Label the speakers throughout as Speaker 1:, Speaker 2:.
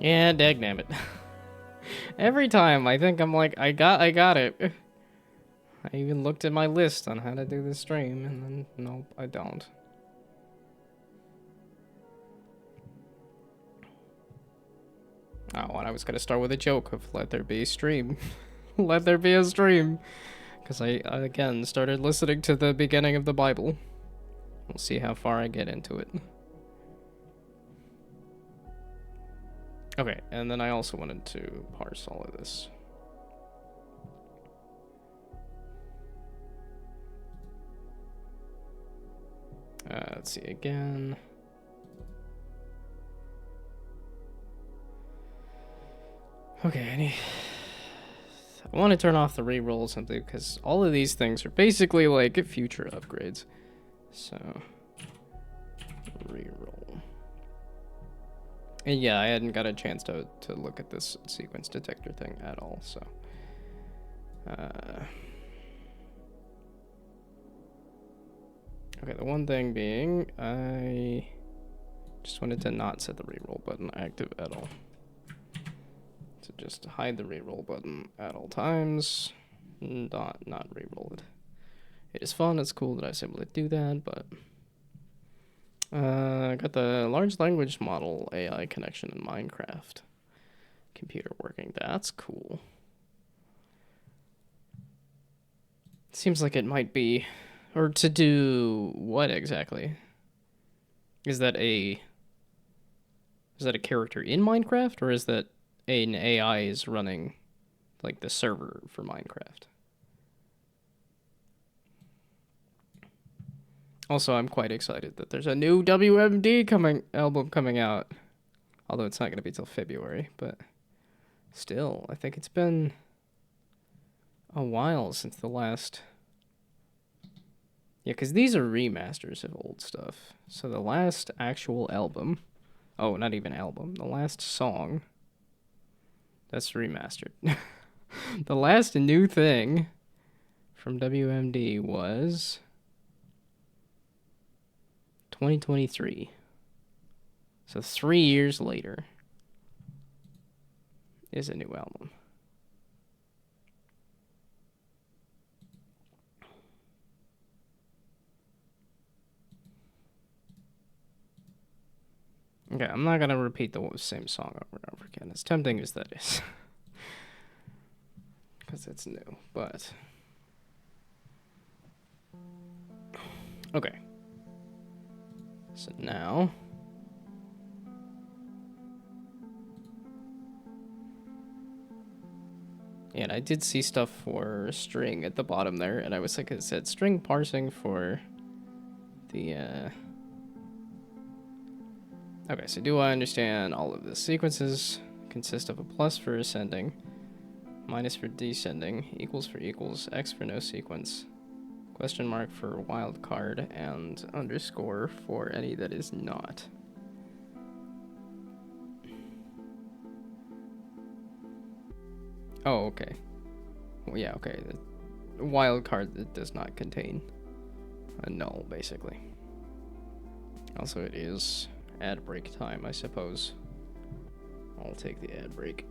Speaker 1: Yeah, dagnabbit. Every time I think I'm like, I got it. I even looked at my list on how to do the stream, and then nope, I don't. Oh, and I was gonna start with a joke of let there be a stream. Let there be a stream. Because I, again, started listening to the beginning of the Bible. We'll see how far I get into it. Okay, and then I also wanted to parse all of this. Let's see again. Okay, I want to turn off the reroll simply because all of these things are basically like future upgrades. So, reroll. And yeah, I hadn't got a chance to look at this sequence detector thing at all, so. Okay, the one thing being, I just wanted to not set the reroll button active at all. So just hide the reroll button at all times, not reroll it. It is fun, it's cool that I was able to do that, but I got the large language model AI connection in Minecraft. Computer working, that's cool. Seems like it might be, or to do what exactly? Is that a character in Minecraft, or is that an AI is running like the server for Minecraft? Also, I'm quite excited that there's a new WMD album coming out. Although it's not going to be till February, but still, I think it's been a while since the last. Yeah, because these are remasters of old stuff. So the last actual album, oh, not even album, the last song, that's remastered. The last new thing from WMD was 2023. So 3 years later is a new album. Okay, I'm not gonna repeat the same song over and over again. As tempting as that is. Because it's new, but... Okay. So now... And I did see stuff for string at the bottom there, and I was like, it said string parsing for the, Okay, so do I understand all of this? Sequences consist of a plus for ascending, minus for descending, equals for equals, X for no sequence, question mark for wild card, and underscore for any that is not. Oh, okay. Well, yeah, okay. The wild card that does not contain a null, basically. Also, it is ad break time, I suppose. I'll take the ad break.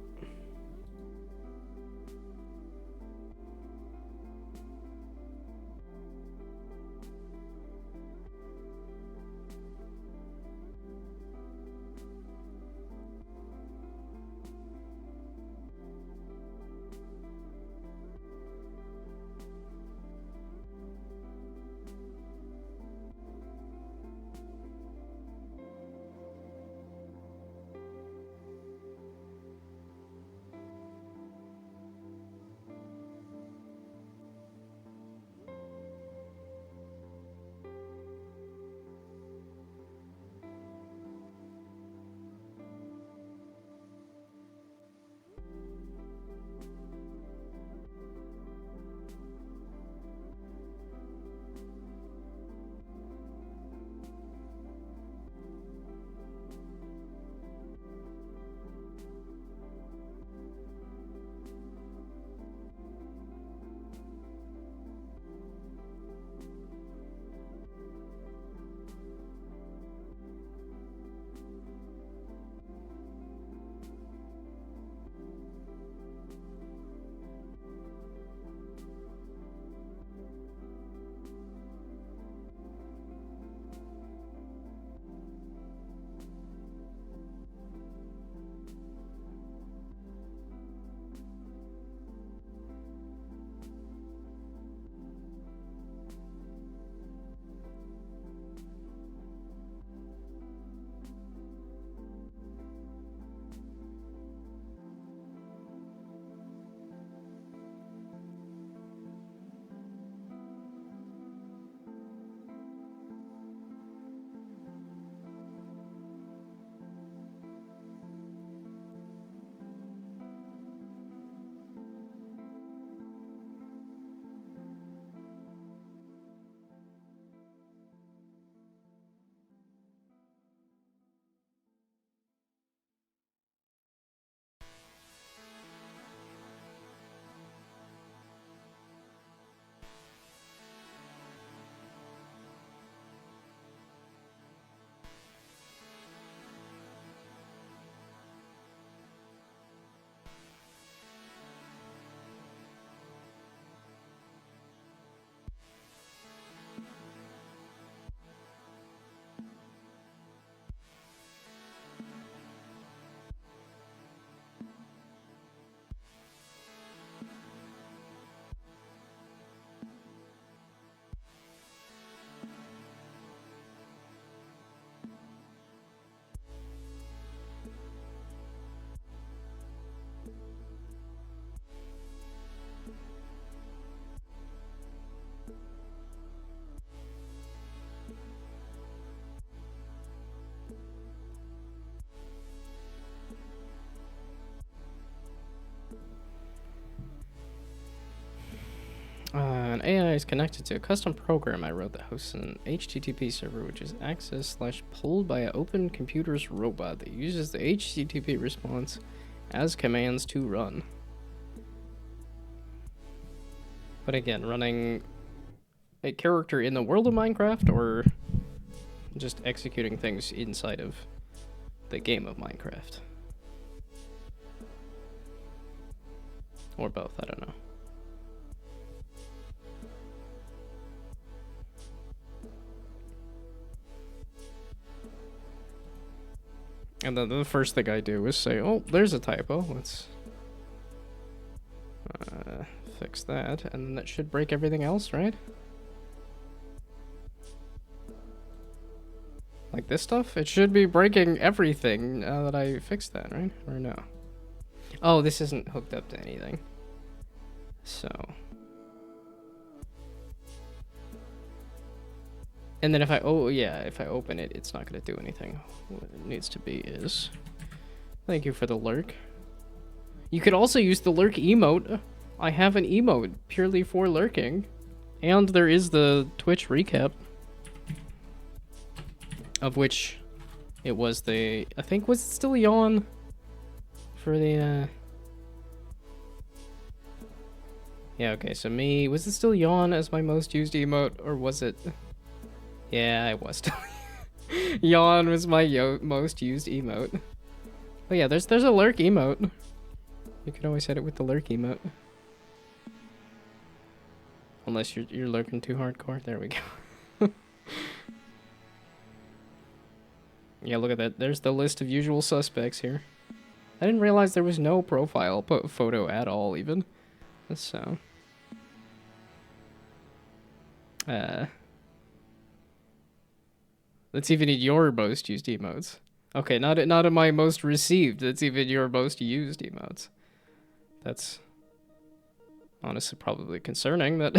Speaker 1: An AI is connected to a custom program I wrote that hosts an HTTP server, which is accessed/pulled by an open computer's robot that uses the HTTP response as commands to run. But again, running a character in the world of Minecraft or just executing things inside of the game of Minecraft? Or both, I don't know. And then the first thing I do is say, oh, there's a typo. Let's fix that. And then that should break everything else, right? Like this stuff? It should be breaking everything now that I fixed that, right? Or no? Oh, this isn't hooked up to anything. So. And then if I, if I open it, it's not going to do anything. What it needs to be is, thank you for the lurk. You could also use the lurk emote. I have an emote purely for lurking. And there is the Twitch recap. Of which it was the, I think, was it still yawn for the, yeah, okay, so me, was it still yawn as my most used emote, or was it, yeah, it was still, yawn was my most used emote. But yeah, there's a lurk emote. You can always hit it with the lurk emote. Unless you're lurking too hardcore, there we go. Yeah, look at that. There's the list of usual suspects here. I didn't realize there was no profile photo at all, even. So. That's even in your most used emotes. Okay, not in my most received. That's even your most used emotes. That's honestly probably concerning that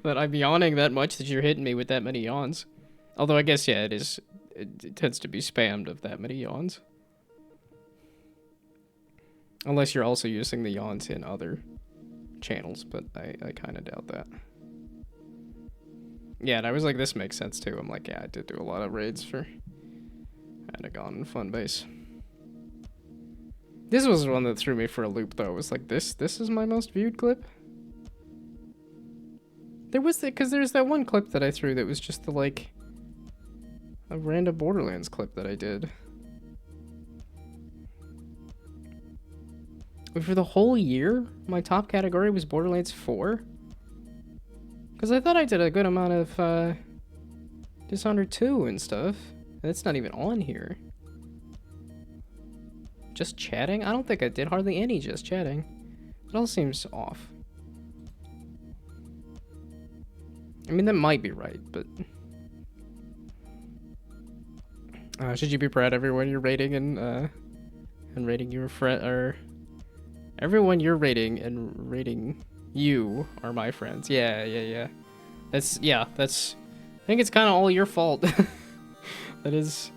Speaker 1: that I'm yawning that much that you're hitting me with that many yawns. Although I guess, yeah, it tends to be spammed of that many yawns. Unless you're also using the yawns in other channels, but I kind of doubt that. Yeah, and I was like, this makes sense too. I'm like, yeah, I did do a lot of raids for Anagon and Funbase. This was the one that threw me for a loop, though. It was like, this is my most viewed clip? There was, because there's that one clip that I threw that was just the, like, a random Borderlands clip that I did. But for the whole year, my top category was Borderlands 4. Because I thought I did a good amount of Dishonored 2 and stuff. And it's not even on here. Just chatting? I don't think I did hardly any just chatting. It all seems off. I mean, that might be right, but... should you be proud, everyone you're rating and rating your friend, or... Everyone you're rating and rating you are my friends. Yeah. That's, I think it's kind of all your fault. That is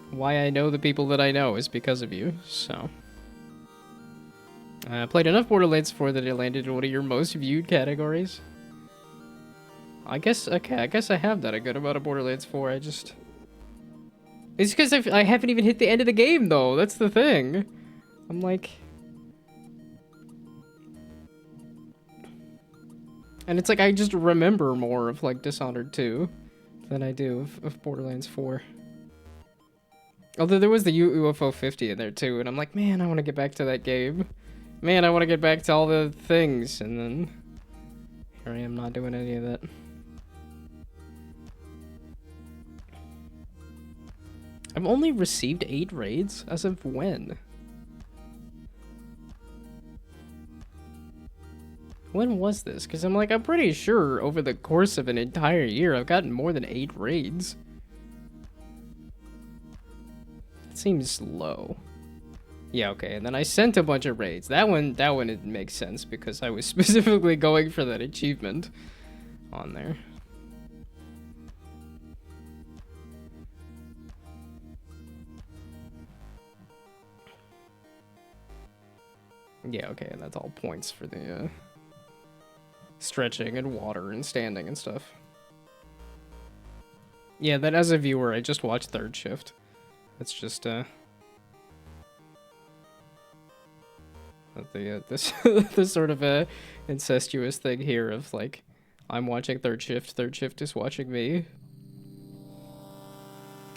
Speaker 1: why I know the people that I know, is because of you, so. I played enough Borderlands 4 that it landed in one of your most viewed categories. I guess, okay, I guess I have done a good amount of Borderlands 4, I just... It's because I haven't even hit the end of the game, though, that's the thing. I'm like... And it's like, I just remember more of, like, Dishonored 2 than I do of Borderlands 4. Although there was the UFO 50 in there, too, and I'm like, man, I want to get back to that game. Man, I want to get back to all the things, and then... Here I am not doing any of that. I've only received 8 raids? As of when? When was this? Because I'm like, I'm pretty sure over the course of an entire year, I've gotten more than 8 raids. It seems low. Yeah, okay, and then I sent a bunch of raids. That one it makes sense because I was specifically going for that achievement on there. Yeah, okay, and that's all points for the, stretching and water and standing and stuff. Yeah, that as a viewer, I just watched Third Shift. It's just, this this sort of a incestuous thing here of like, I'm watching Third Shift is watching me.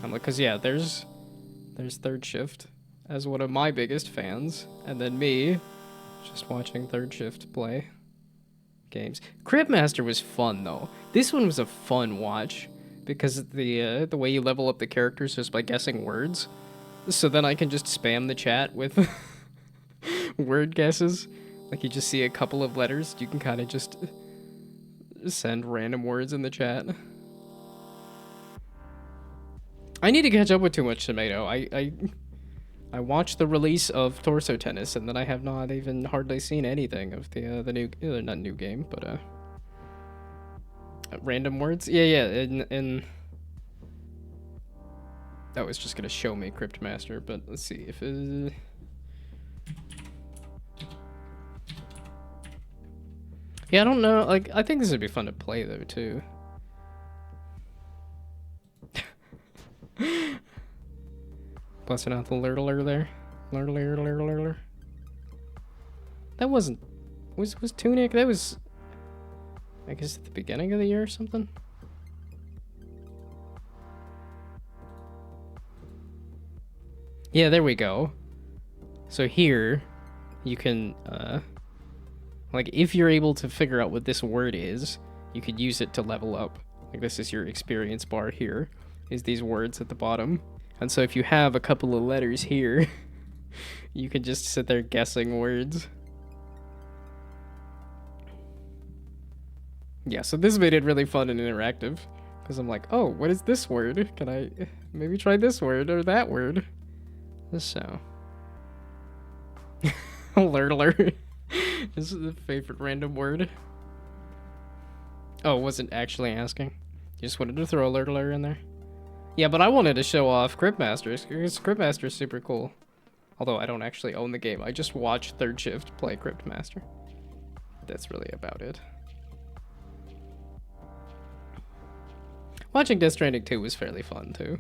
Speaker 1: I'm like, cause yeah, there's Third Shift as one of my biggest fans, and then me just watching Third Shift play games. Cryptmaster was fun though. This one was a fun watch because the way you level up the characters is by guessing words. So then I can just spam the chat with word guesses. Like you just see a couple of letters, you can kind of just send random words in the chat. I need to catch up with Too Much Tomato. I watched the release of Torso Tennis, and then I have not even hardly seen anything of the new, not new game, but random words. Yeah. In that was just gonna show me Cryptmaster, but let's see if it. Yeah, I don't know. Like, I think this would be fun to play though too. Busting out the lurtler there. Lurtler. That wasn't... Was Tunic? That was... I guess at the beginning of the year or something? Yeah, there we go. So here, you can, like, if you're able to figure out what this word is, you could use it to level up. Like, this is your experience bar here, is these words at the bottom. And so if you have a couple of letters here, you can just sit there guessing words. Yeah, so this made it really fun and interactive. Because I'm like, oh, what is this word? Can I maybe try this word or that word? So. Lurtler. This is the favorite random word. Oh, wasn't actually asking. You just wanted to throw a lurtler in there? Yeah, but I wanted to show off Cryptmaster, because Cryptmaster is super cool. Although I don't actually own the game, I just watch Third Shift play Cryptmaster. That's really about it. Watching Death Stranding 2 was fairly fun, too.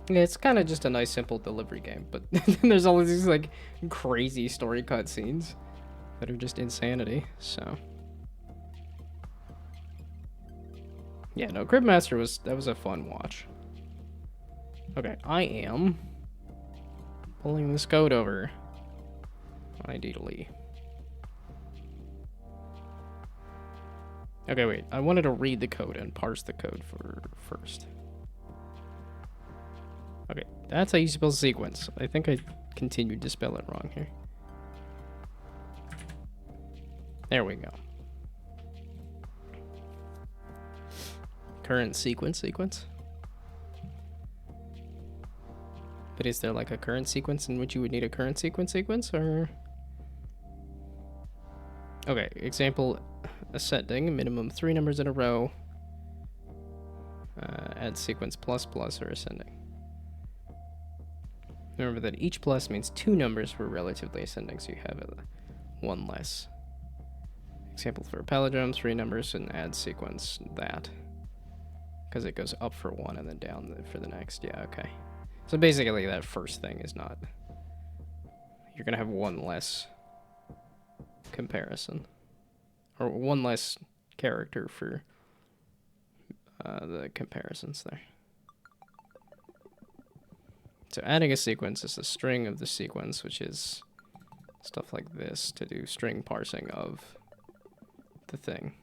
Speaker 1: Yeah, it's kind of just a nice, simple delivery game, but there's all these, like, crazy story cutscenes that are just insanity, so. Yeah, no, Cryptmaster was a fun watch. Okay, I am pulling this code over. Ideally. Okay, wait, I wanted to read the code and parse the code first. Okay, that's how you spell sequence. I think I continued to spell it wrong here. There we go. Current sequence. But is there like a current sequence in which you would need a current sequence, or? Okay, example, ascending, minimum 3 numbers in a row. Add sequence plus or ascending. Remember that each plus means 2 numbers were relatively ascending, so you have one less. Example for a palindrome, 3 numbers and add sequence that. Because it goes up for 1 and then down for the next. Yeah, okay. So basically that first thing is not... You're going to have 1 less comparison. Or 1 less character for the comparisons there. So adding a sequence is the string of the sequence, which is stuff like this to do string parsing of the thing.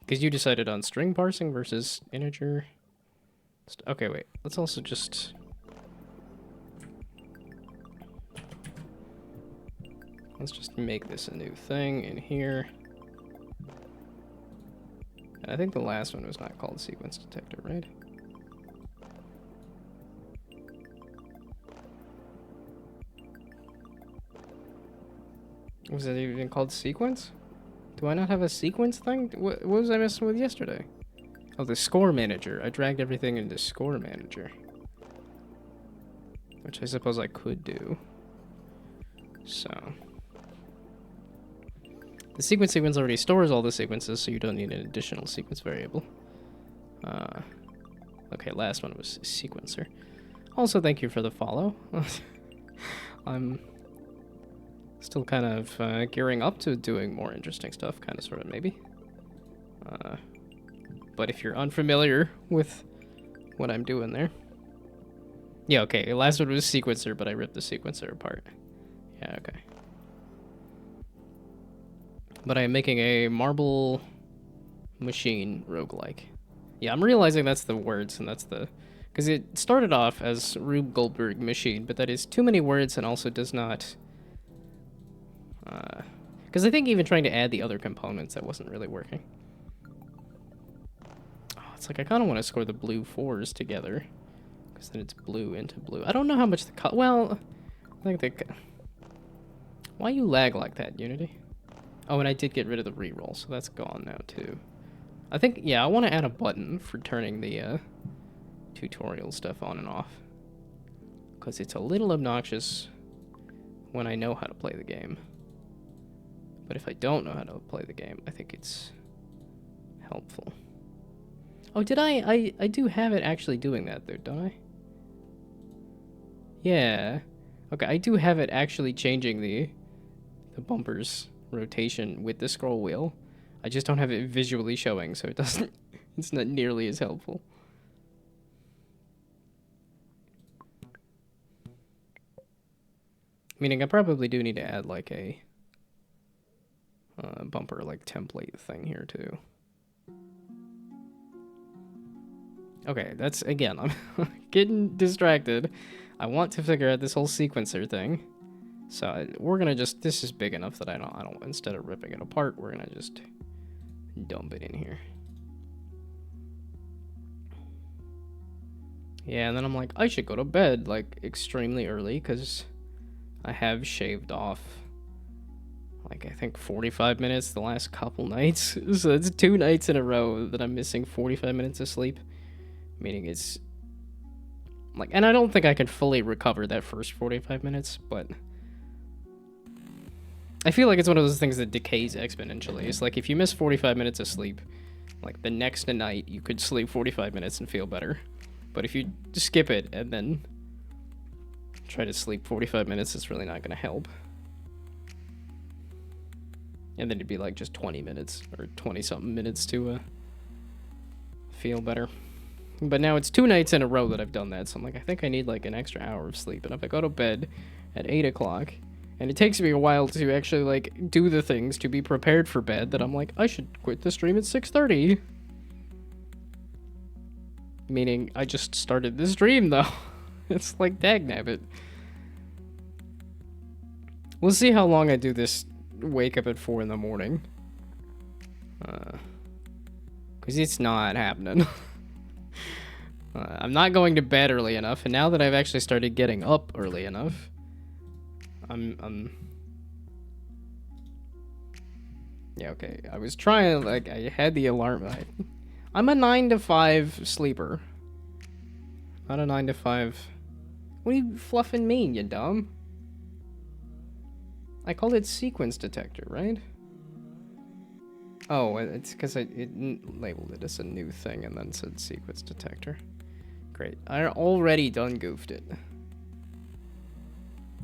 Speaker 1: Because you decided on string parsing versus integer. Okay, wait. Let's also just... Let's just make this a new thing in here. And I think the last one was not called sequence detector, right? Was it even called sequence? Do I not have a sequence thing? What was I messing with yesterday? Oh, the score manager. I dragged everything into score manager. which I suppose I could do. So the sequence already stores all the sequences, so you don't need an additional sequence variable. Okay, last one was sequencer. Also, thank you for the follow. I'm still kind of gearing up to doing more interesting stuff, kind of, sort of, maybe. But if you're unfamiliar with what I'm doing there... Yeah, okay, last one was sequencer, but I ripped the sequencer apart. Yeah, okay. But I'm making a marble machine roguelike. Yeah, I'm realizing that's the words, and that's the... Because it started off as Rube Goldberg machine, but that is too many words and also does not... Because I think even trying to add the other components, that wasn't really working. Oh, it's like I kind of want to score the blue 4s together. Because then it's blue into blue. I don't know how much the... Well, I think the... Why you lag like that, Unity? Oh, and I did get rid of the reroll, so that's gone now, too. I think, yeah, I want to add a button for turning the tutorial stuff on and off. Because it's a little obnoxious when I know how to play the game. But if I don't know how to play the game, I think it's helpful. Oh, did I do have it actually doing that, though, don't I? Yeah. Okay, I do have it actually changing the bumper's rotation with the scroll wheel. I just don't have it visually showing, so it doesn't... It's not nearly as helpful. Meaning I probably do need to add, like, a bumper, like, template thing here, too. Okay, that's... Again, I'm getting distracted. I want to figure out this whole sequencer thing. So we're gonna just... This is big enough that I don't... Instead of ripping it apart, we're gonna just dump it in here. Yeah, and then I'm like, I should go to bed, like, extremely early, because I have shaved off, like, I think 45 minutes the last couple nights. So it's 2 nights in a row that I'm missing 45 minutes of sleep. Meaning it's... Like, and I don't think I can fully recover that first 45 minutes, but... I feel like it's one of those things that decays exponentially. It's like, if you miss 45 minutes of sleep, like, the next night you could sleep 45 minutes and feel better. But if you skip it and then try to sleep 45 minutes, it's really not going to help. And then it'd be like just 20 minutes or 20-something minutes to feel better. But now it's 2 nights in a row that I've done that, so I'm like, I think I need like an extra hour of sleep. And if I go to bed at 8 o'clock, and it takes me a while to actually like do the things to be prepared for bed, that I'm like, I should quit the stream at 6:30. Meaning, I just started the stream, though. It's like, dagnabbit. We'll see how long I do this wake up at 4 in the morning. Because it's not happening. I'm not going to bed early enough, and now that I've actually started getting up early enough, Yeah, okay. I was trying, like, I had the alarm... I'm a 9 to 5 sleeper. Not a 9 to 5... What are you fluffing mean, you dumb? I called it sequence detector, right? Oh, it's because it labeled it as a new thing and then said sequence detector. Great. I already done goofed it.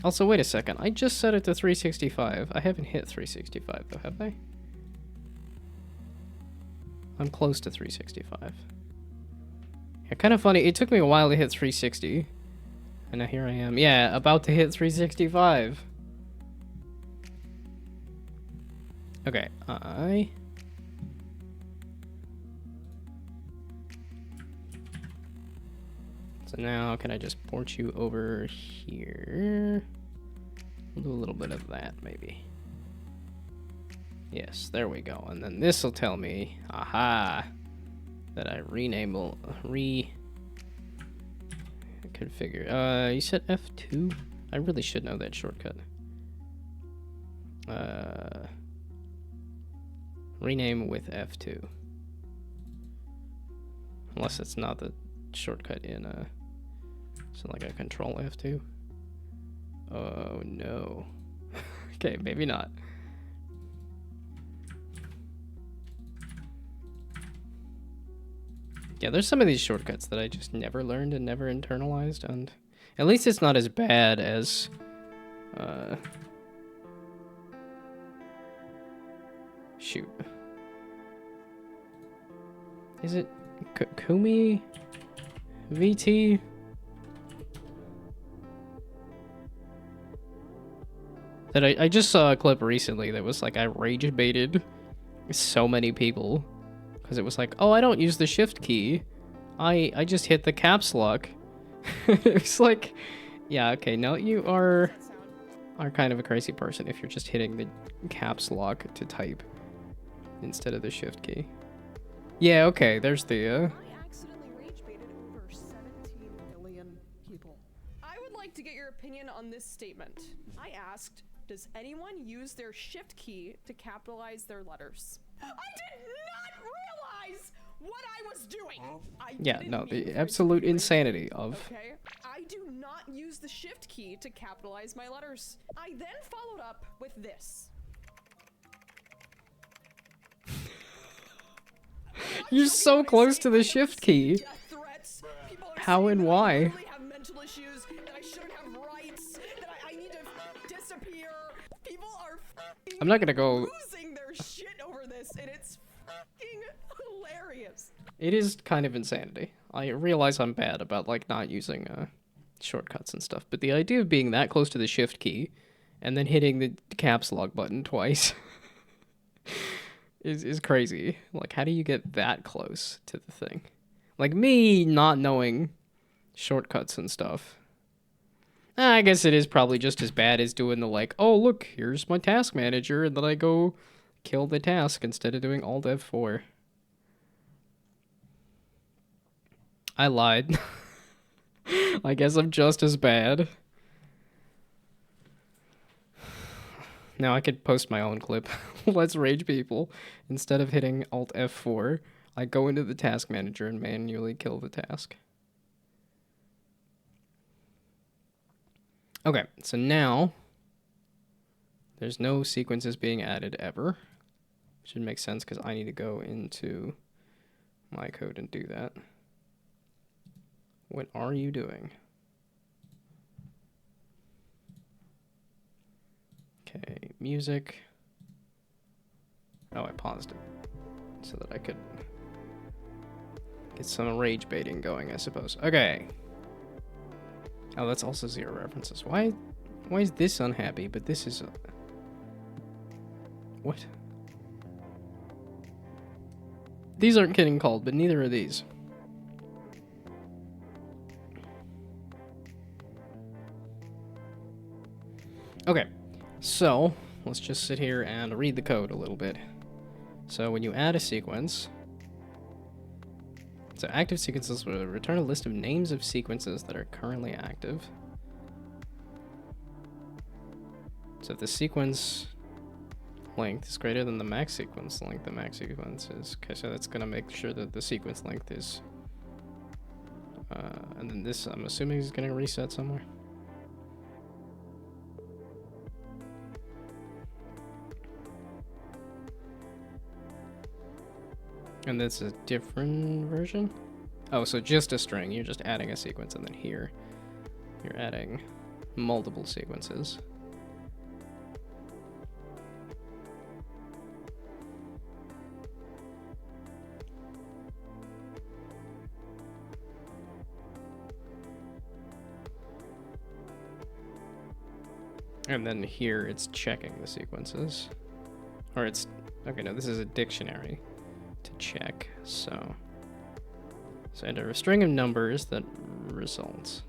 Speaker 1: Also, wait a second. I just set it to 365. I haven't hit 365, though, have I? I'm close to 365. Yeah, kind of funny. It took me a while to hit 360. And now here I am. Yeah, about to hit 365. Okay, So now, can I just port you over here? We'll do a little bit of that, maybe. Yes, there we go. And then this will tell me, aha, that I configure. You said F2? I really should know that shortcut. Rename with F2. Unless it's not the shortcut in so like a control F2. Oh no. Okay, maybe not. Yeah, there's some of these shortcuts that I just never learned and never internalized, and at least it's not as bad as shoot. Is it Kumi VT? That I just saw a clip recently that was like I rage baited so many people because it was like, oh, I don't use the shift key, I just hit the caps lock. It's like, yeah, okay, no, you are kind of a crazy person if you're just hitting the caps lock to type instead of the shift key. Yeah, okay, there's the
Speaker 2: I accidentally rage baited over 17 million people. I would like to get your opinion on this statement. I asked, does anyone use their shift key to capitalize their letters? I did not realize what I was doing.
Speaker 1: yeah, no, the absolute insanity of
Speaker 2: Okay, I do not use the shift key to capitalize my letters. I then followed up with this.
Speaker 1: You're so close to the shift key. How and why?
Speaker 2: Have mental issues, that I shouldn't have rights, that I need to disappear. People are
Speaker 1: I'm not gonna go.
Speaker 2: losing their shit over this, and it's fucking hilarious.
Speaker 1: It is kind of insanity. I realize I'm bad about like not using shortcuts and stuff, but the idea of being that close to the shift key and then hitting the caps lock button twice is crazy. Like, how do you get that close to the thing? Like, me not knowing shortcuts and stuff. I guess it is probably just as bad as doing the like, oh look, here's my task manager, and then I go kill the task instead of doing Alt F4. I lied. I guess I'm just as bad. Now I could post my own clip. Let's rage people. Instead of hitting Alt F4, I go into the task manager and manually kill the task. Okay, so now there's no sequences being added ever. Should make sense because I need to go into my code and do that. What are you doing? Okay, music. Oh, I paused it so that I could get some rage baiting going, I suppose. Okay. Oh, that's also 0 references. Why is this unhappy, but this is... What? These aren't getting called, but neither are these. Okay, so let's just sit here and read the code a little bit. So when you add a sequence... So active sequences will return a list of names of sequences that are currently active. So if the sequence length is greater than the max sequence length, the max sequence is... Okay, so that's going to make sure that the sequence length is... and then this, I'm assuming, is going to reset somewhere. And that's a different version? Oh, so just a string. You're just adding a sequence, and then here you're adding multiple sequences. And then here it's checking the sequences. Or it's... Okay, no, this is a dictionary to check, so enter a string of numbers that results.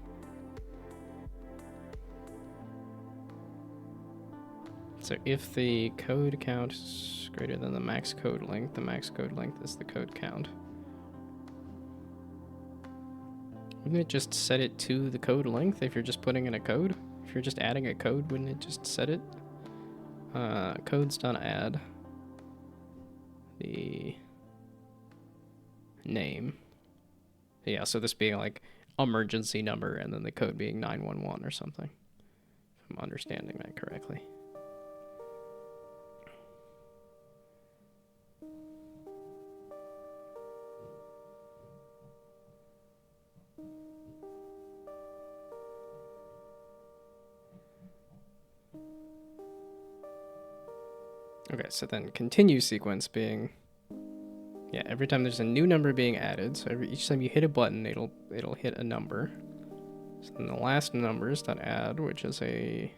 Speaker 1: So if the code count is greater than the max code length is the code count. Wouldn't it just set it to the code length if you're just putting in a code? If you're just adding a code, wouldn't it just set it? Codes.add the name. Yeah, so this being like emergency number and then the code being 911 or something. I'm understanding that correctly. Okay, so then continue sequence being, yeah, every time there's a new number being added, so each time you hit a button, it'll hit a number. So then the last numbers that add, which is a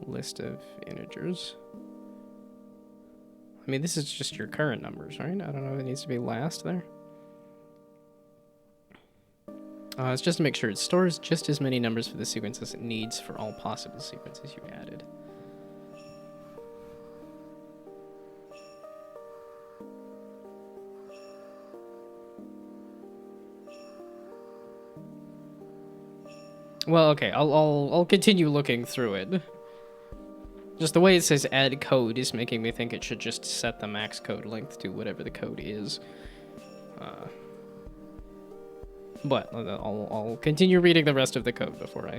Speaker 1: list of integers. I mean, this is just your current numbers, right? I don't know if it needs to be last there. It's just to make sure it stores just as many numbers for the sequence as it needs for all possible sequences you added. Well, okay, I'll continue looking through it. Just the way it says add code is making me think it should just set the max code length to whatever the code is. But I'll continue reading the rest of the code before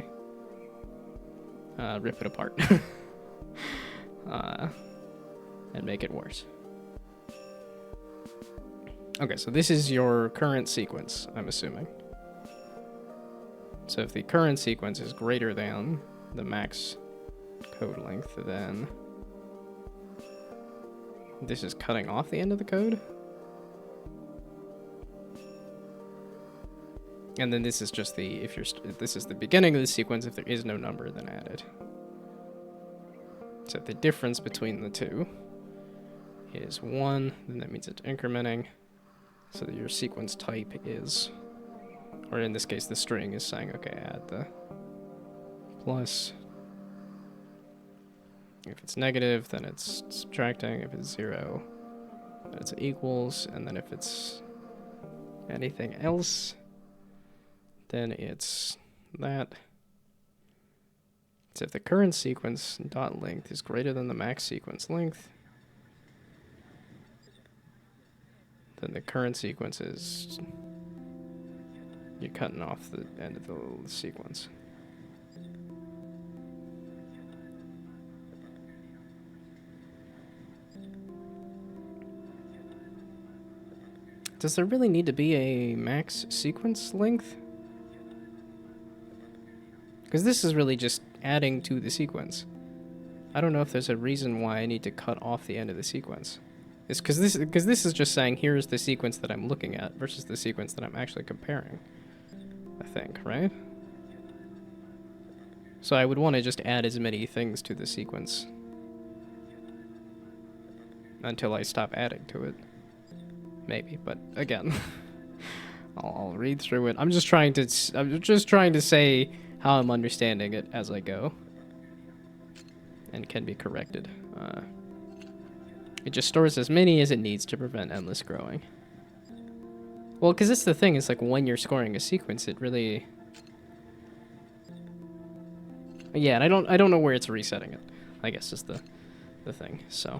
Speaker 1: I rip it apart and make it worse. Okay, so this is your current sequence, I'm assuming. So if the current sequence is greater than the max code length, then this is cutting off the end of the code. And then this is just the, this is the beginning of the sequence. If there is no number, then add it. So if the difference between the two is 1, then that means it's incrementing. So that your sequence type is, or in this case, the string is saying, okay, add the plus. If it's negative, then it's subtracting. If it's 0, then it's equals. And then if it's anything else, then it's that. So if the current sequence dot length is greater than the max sequence length, then the current sequence is, you're cutting off the end of the sequence. Does there really need to be a max sequence length? Because this is really just adding to the sequence. I don't know if there's a reason why I need to cut off the end of the sequence. It's because this is just saying here's the sequence that I'm looking at versus the sequence that I'm actually comparing, I think, right? So I would want to just add as many things to the sequence until I stop adding to it. Maybe, but again, I'll read through it. I'm just trying to say how I'm understanding it as I go, and can be corrected. It just stores as many as it needs to prevent endless growing. Well, because that's the thing, is like when you're scoring a sequence, it really, yeah, and I don't know where it's resetting it, I guess is the thing. So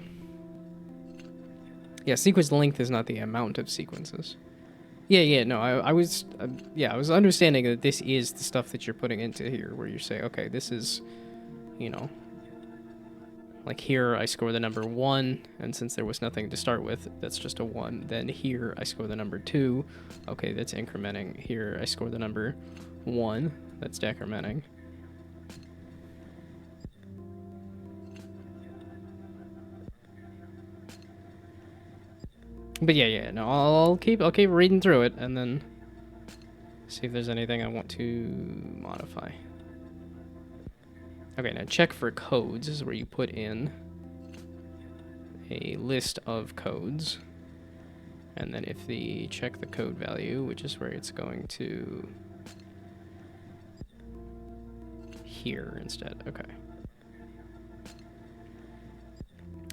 Speaker 1: yeah, sequence length is not the amount of sequences. Yeah, no, I was understanding that this is the stuff that you're putting into here, where you say, okay, this is, you know, like here I score the number 1, and since there was nothing to start with, that's just a 1. Then here I score the number 2, okay, that's incrementing. Here I score the number 1, that's decrementing. But yeah, no, I'll keep reading through it and then see if there's anything I want to modify. Okay, now check for codes. This is where you put in a list of codes, and then if the check the code value, which is where it's going to here instead. Okay.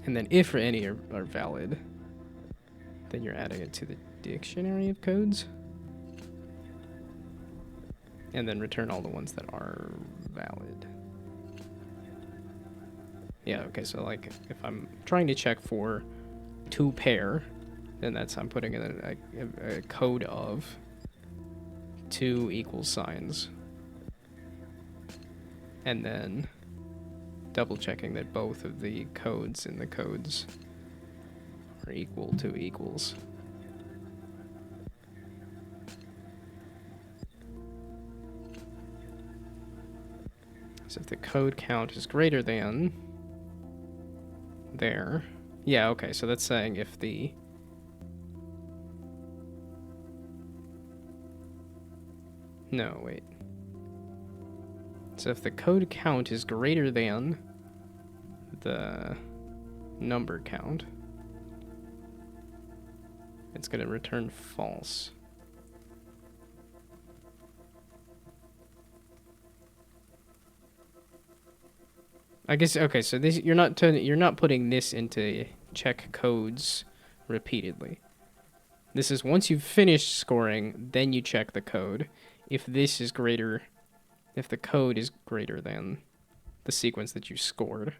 Speaker 1: And then if any are valid, then you're adding it to the dictionary of codes. And then return all the ones that are valid. Yeah, okay, so like if I'm trying to check for 2 pair, then I'm putting in a code of 2 equal signs. and then double checking that both of the codes in the codes are equal to equals. So if the code count is greater than there, yeah, okay, so that's saying if the no, wait. So if the code count is greater than the number count, it's going to return false. I guess, okay, so this you're not putting this into check codes repeatedly. This is once you've finished scoring, then you check the code. If this is greater, if the code is greater than the sequence that you scored.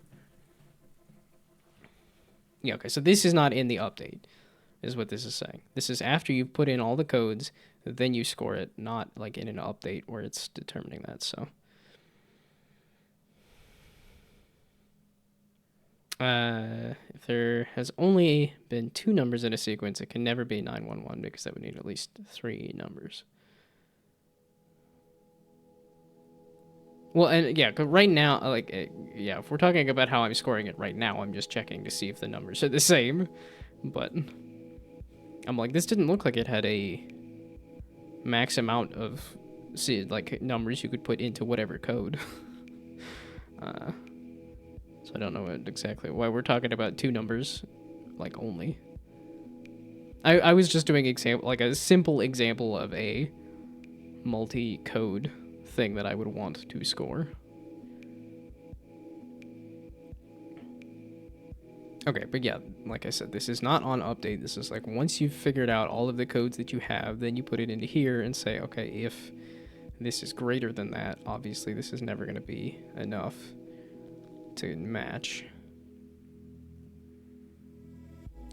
Speaker 1: Yeah, okay, so this is not in the update, is what this is saying. This is after you've put in all the codes, then you score it, not like in an update where it's determining that, so. If there has only been 2 numbers in a sequence, it can never be 911 because that would need at least 3 numbers. Well, and yeah, 'cause right now, like, yeah, if we're talking about how I'm scoring it right now, I'm just checking to see if the numbers are the same. But I'm like, this didn't look like it had a max amount of, like, numbers you could put into whatever code. So I don't know exactly why we're talking about 2 numbers, like, only. I was just doing like a simple example of a multi-code thing that I would want to score. Okay, but yeah, like I said, this is not on update. This is like once you've figured out all of the codes that you have, then you put it into here and say, okay, if this is greater than that, obviously this is never going to be enough to match.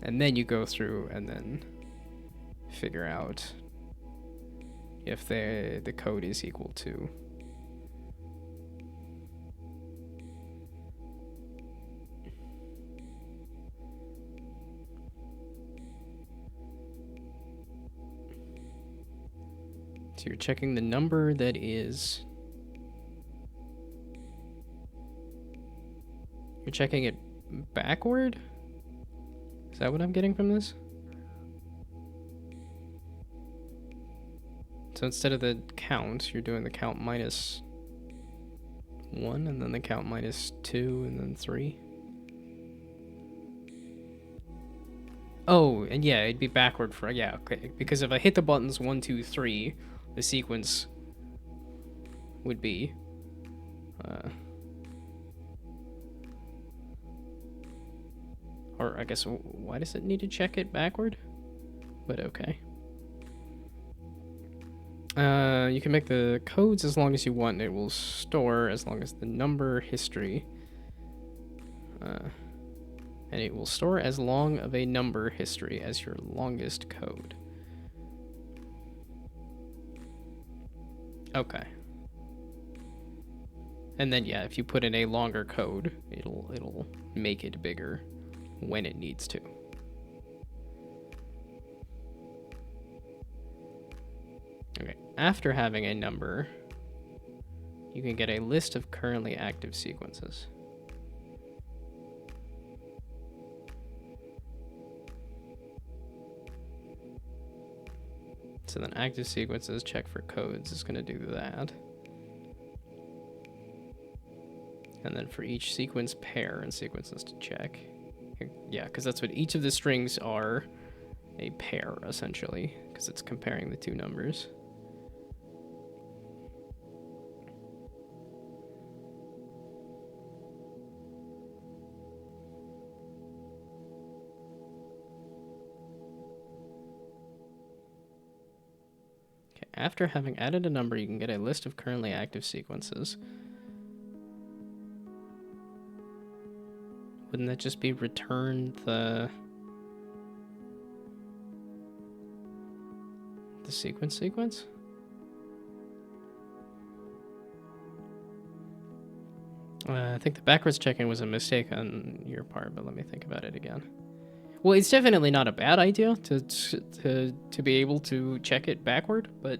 Speaker 1: And then you go through and then figure out if the code is equal to. So you're checking the number that is. You're checking it backward? Is that what I'm getting from this? So instead of the count, you're doing the count minus 1, and then the count minus 2, and then 3. Oh, and yeah, it'd be backward for, yeah, okay. Because if I hit the buttons 1, 2, 3, the sequence would be, or I guess, why does it need to check it backward? But okay. You can make the codes as long as you want, and it will store as long as the number history. And it will store as long of a number history as your longest code. Okay. And then yeah, if you put in a longer code, it'll make it bigger when it needs to. Okay, after having a number, you can get a list of currently active sequences. So then active sequences, check for codes is going to do that. And then for each sequence pair and sequences to check. Yeah, because that's what each of the strings are, a pair essentially, because it's comparing the 2 numbers. After having added a number, you can get a list of currently active sequences. Wouldn't that just be return the sequence? I think the backwards checking was a mistake on your part, but let me think about it again. Well, it's definitely not a bad idea to be able to check it backward, but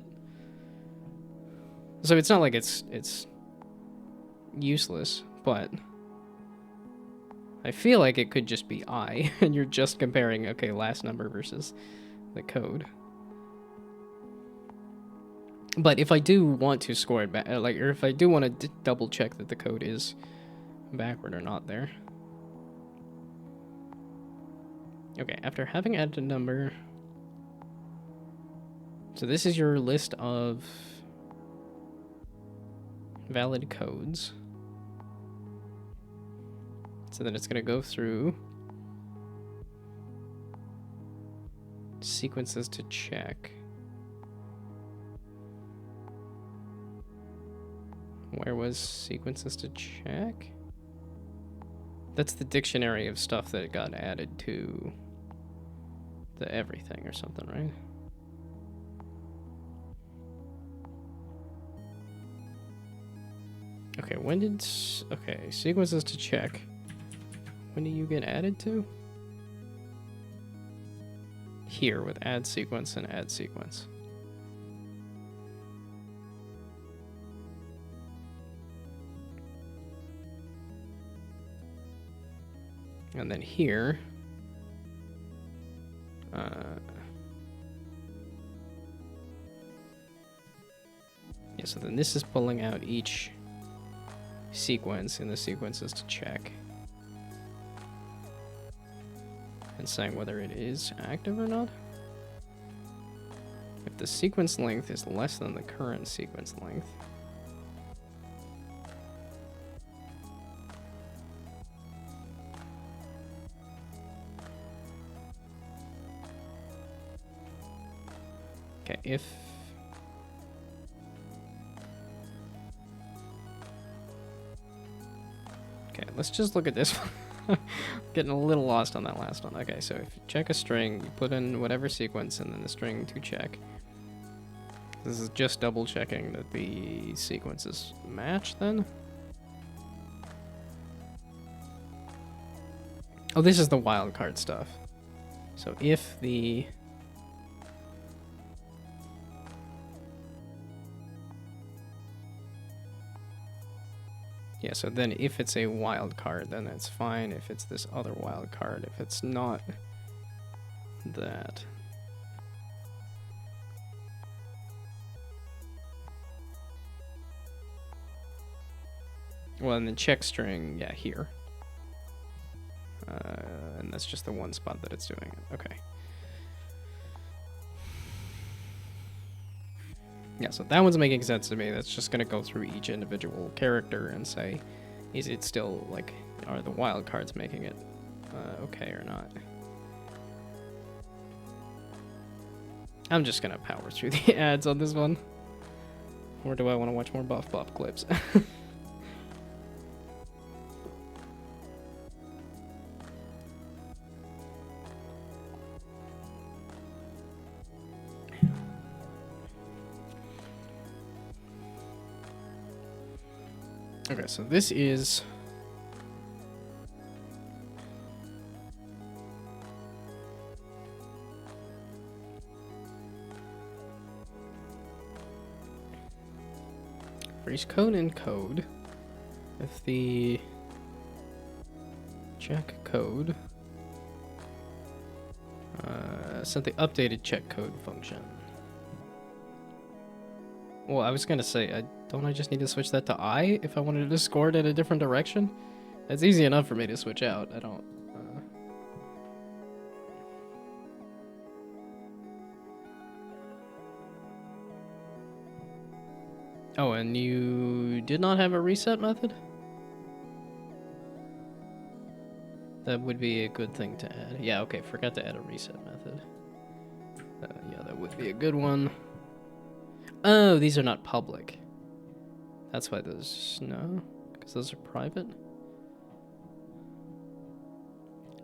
Speaker 1: so it's not like it's useless, but I feel like it could just be I, and you're just comparing, okay, last number versus the code. But if I do want to score it back, or if I do want to double check that the code is backward or not there. Okay, after having added a number, so this is your list of valid codes. So then it's going to go through sequences to check. Where was sequences to check? That's the dictionary of stuff that got added to the everything or something, right? Okay, when did... Okay, sequences to check. When do you get added to? Here, with add sequence and add sequence. And then here... yeah, so then this is pulling out each sequence in the sequences to check. And saying whether it is active or not. If the sequence length is less than the current sequence length, okay, if okay, let's just look at this one. Getting a little lost on that last one. Okay, so if you check a string, you put in whatever sequence and then the string to check. This is just double checking that the sequences match then. Oh, this is the wildcard stuff. So if the... yeah, so then if it's a wild card, then it's fine. If it's this other wild card, if it's not that. Well, and then check string, yeah, here. And that's just the one spot that it's doing it. Okay. Yeah, so that one's making sense to me. That's just going to go through each individual character and say, is it still, like, are the wild cards making it okay or not? I'm just going to power through the ads on this one. Or do I want to watch more Buff Bop clips? Okay, so this is... for each code and code, if the check code set the updated check code function. Well, I was gonna say, don't I just need to switch that to I if I wanted to score it in a different direction? It's easy enough for me to switch out. I don't... Oh, and you did not have a reset method? That would be a good thing to add. Yeah, okay, forgot to add a reset method. Yeah, that would be a good one. Oh, these are not public. That's why those... no? Because those are private?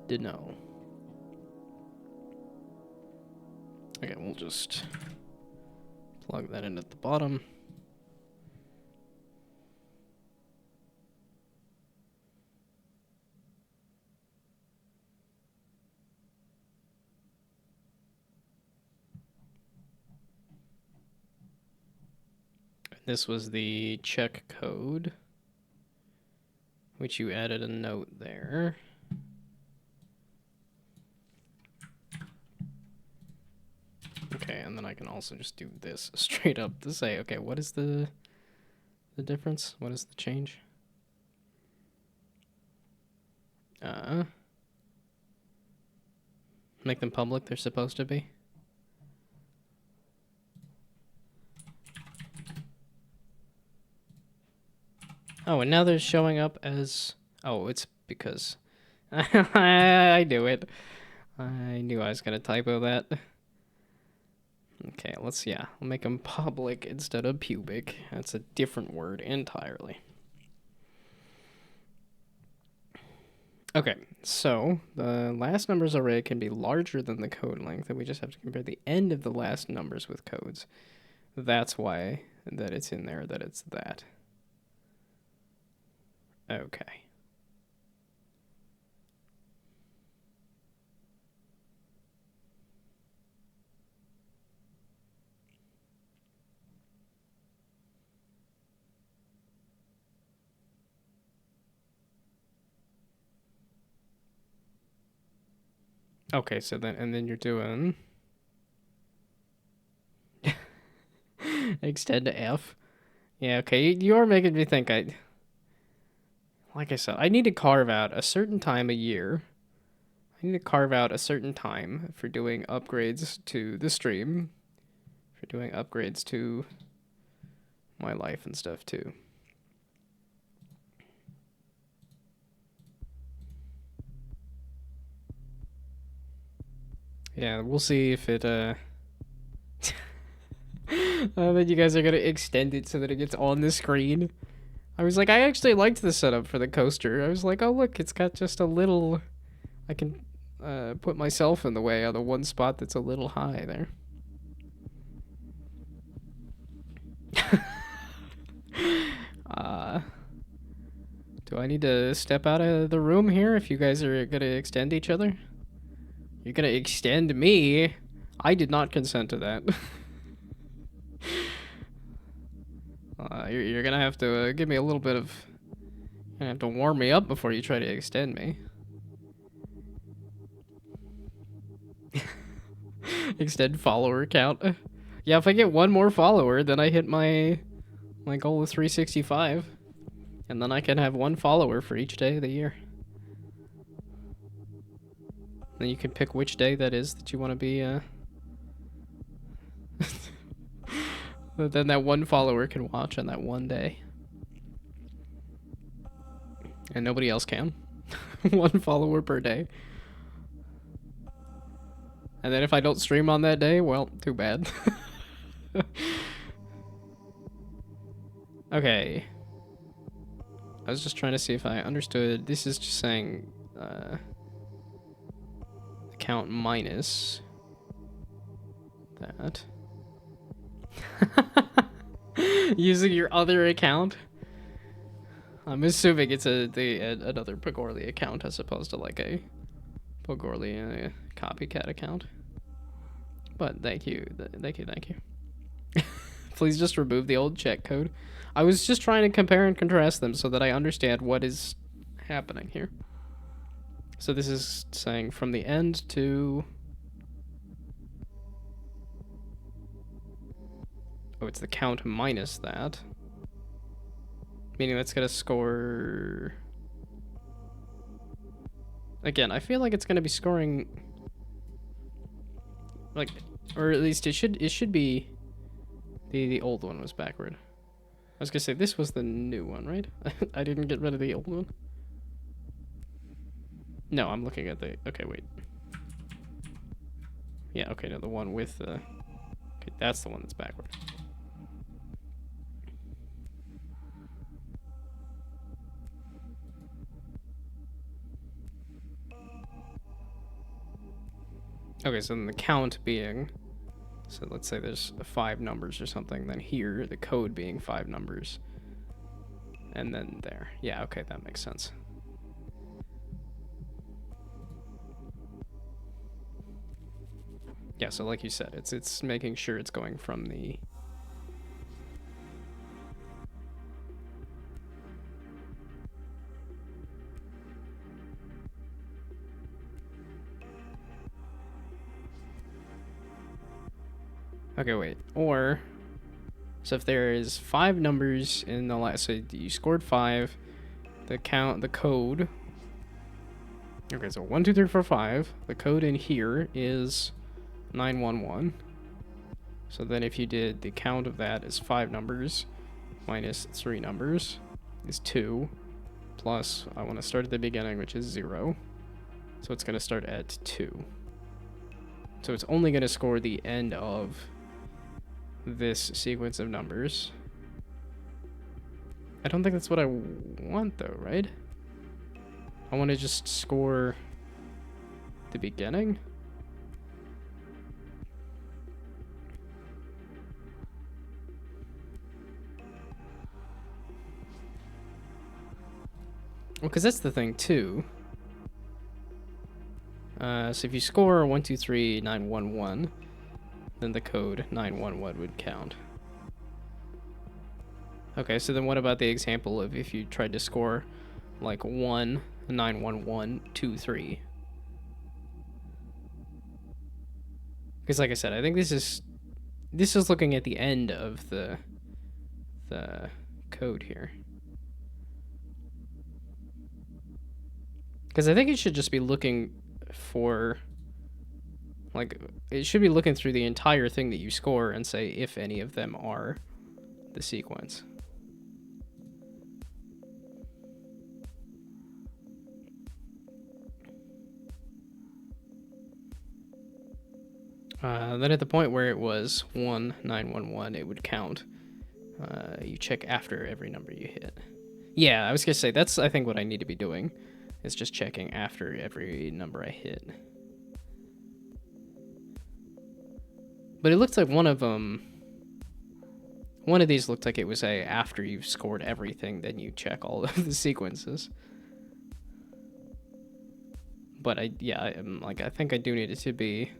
Speaker 1: Did know. Okay, we'll just plug that in at the bottom. This was the check code, which you added a note there. Okay, and then I can also just do this straight up to say, okay, what is the difference? What is the change? Make them public, they're supposed to be. Oh, and now they're showing up as... Oh, it's because... I knew it. I knew I was going to typo that. Okay, let's, yeah, I'll make them public instead of pubic. That's a different word entirely. Okay, so the last numbers array can be larger than the code length, and we just have to compare the end of the last numbers with codes. That's why that it's in there, that it's that. Okay. Okay, so then, and then you're doing extend to F. Yeah, okay, you are making me think like I said, I need to carve out a certain time a year. I need to carve out a certain time for doing upgrades to the stream, for doing upgrades to my life and stuff too. Yeah, we'll see if it, then you guys are gonna extend it so that it gets on the screen. I was like, I actually liked the setup for the coaster. I was like, oh look, it's got just a little... I can put myself in the way on the one spot that's a little high there. Do I need to step out of the room here if you guys are gonna extend each other? You're gonna extend me? I did not consent to that. You're gonna have to give me a little bit of... You're gonna have to warm me up before you try to extend me. Extend follower count. Yeah, if I get one more follower, then I hit my goal of 365. And then I can have one follower for each day of the year. Then you can pick which day that is that you want to be, then that one follower can watch on that one day. And nobody else can. One follower per day. And then if I don't stream on that day, well, too bad. Okay. I was just trying to see if I understood. This is just saying account minus that. Using your other account. I'm assuming it's another Pagorli account as opposed to like a Pagorli copycat account. But thank you. Thank you. Please just remove the old check code. I was just trying to compare and contrast them so that I understand what is happening here. So this is saying from the end to... Oh, it's the count minus that. Meaning that's gonna score... Again, I feel like it's gonna be scoring... Like, or at least it should be... The old one was backward. I was gonna say, this was the new one, right? I didn't get rid of the old one. No, I'm looking at the... Okay, wait. Yeah, okay, no, the one with the... Okay, that's the one that's backward. Okay, so then the count being... So let's say there's 5 numbers or something, then here, the code being 5 numbers. And then there. Yeah, okay, that makes sense. Yeah, so like you said, it's making sure it's going from the Okay, wait. Or, so if there is 5 numbers in the last, so you scored 5, the code. Okay, so 1, 2, 3, 4, 5. The code in here is 911. So then if you did the count of that is 5 numbers minus 3 numbers is 2. Plus, I want to start at the beginning, which is 0. So it's going to start at 2. So it's only going to score the end of this sequence of numbers. I don't think that's what I want, though, right? I want to just score the beginning. Well, because that's the thing, too. So if you score 1, 2, 3, 9, 1, 1, then the code 911 would count. Okay, so then what about the example of if you tried to score like 1, 9, 1, 1, 2, 3? Because like I said, I think this is looking at the end of the code here. Because I think it should just be looking for, like, it should be looking through the entire thing that you score and say if any of them are the sequence. Then at the point where it was 1, 9, 1, 1, it would count. You check after every number you hit. Yeah, I was gonna say, that's I think what I need to be doing. It's just checking after every number I hit. But it looks like one of these looked like it was after you've scored everything, then you check all of the sequences. But I think I do need it to be.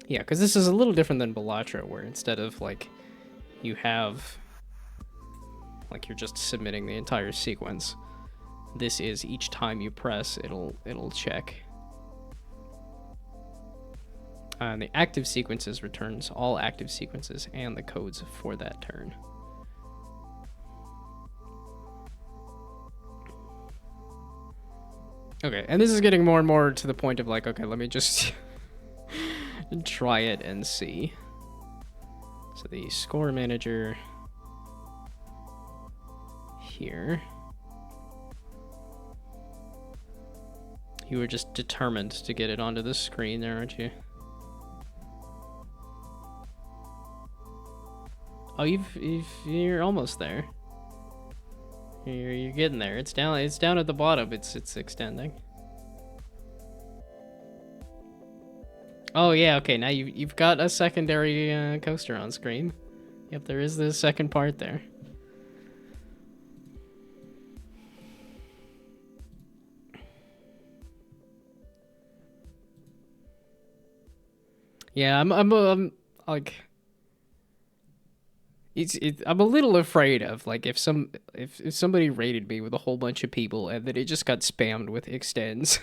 Speaker 1: Yeah, because this is a little different than Bellatra, where instead of like you have, like, you're just submitting the entire sequence. This is each time you press, it'll check. And the active sequences returns all active sequences and the codes for that turn. Okay, and this is getting more and more to the point of like, okay, let me just try it and see. So the score manager here. You were just determined to get it onto the screen there, aren't you? Oh, you're almost there. You're getting there. It's down at the bottom. It's extending. Oh yeah, okay. Now you've got a secondary coaster on screen. Yep, there is the second part there. Yeah, I'm like, I'm a little afraid of like if somebody raided me with a whole bunch of people and then it just got spammed with extends,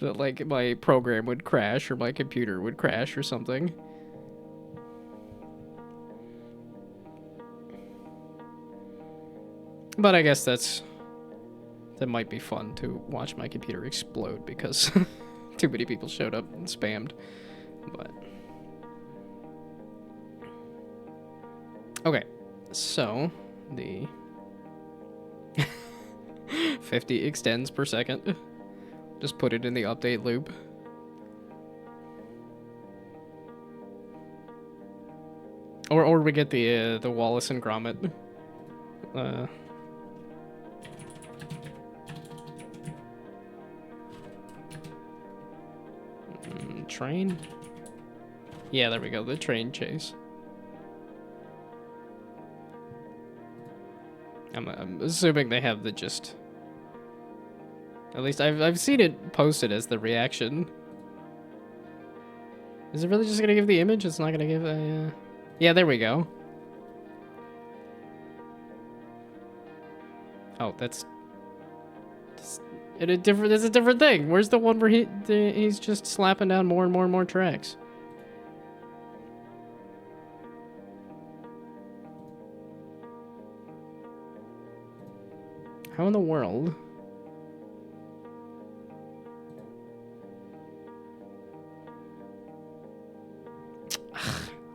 Speaker 1: that like my program would crash or my computer would crash or something. But I guess that might be fun to watch my computer explode because too many people showed up and spammed. But okay, so the 50 extends per second. Just put it in the update loop. Or we get the Wallace and Gromit train. Yeah, there we go, the train chase. I'm assuming they have the just. At least I've seen it posted as the reaction. Is it really just gonna give the image? It's not gonna give a. Yeah, there we go. Oh, that's In a different, it's a different thing. Where's the one where he's just slapping down more and more and more tracks? How in the world?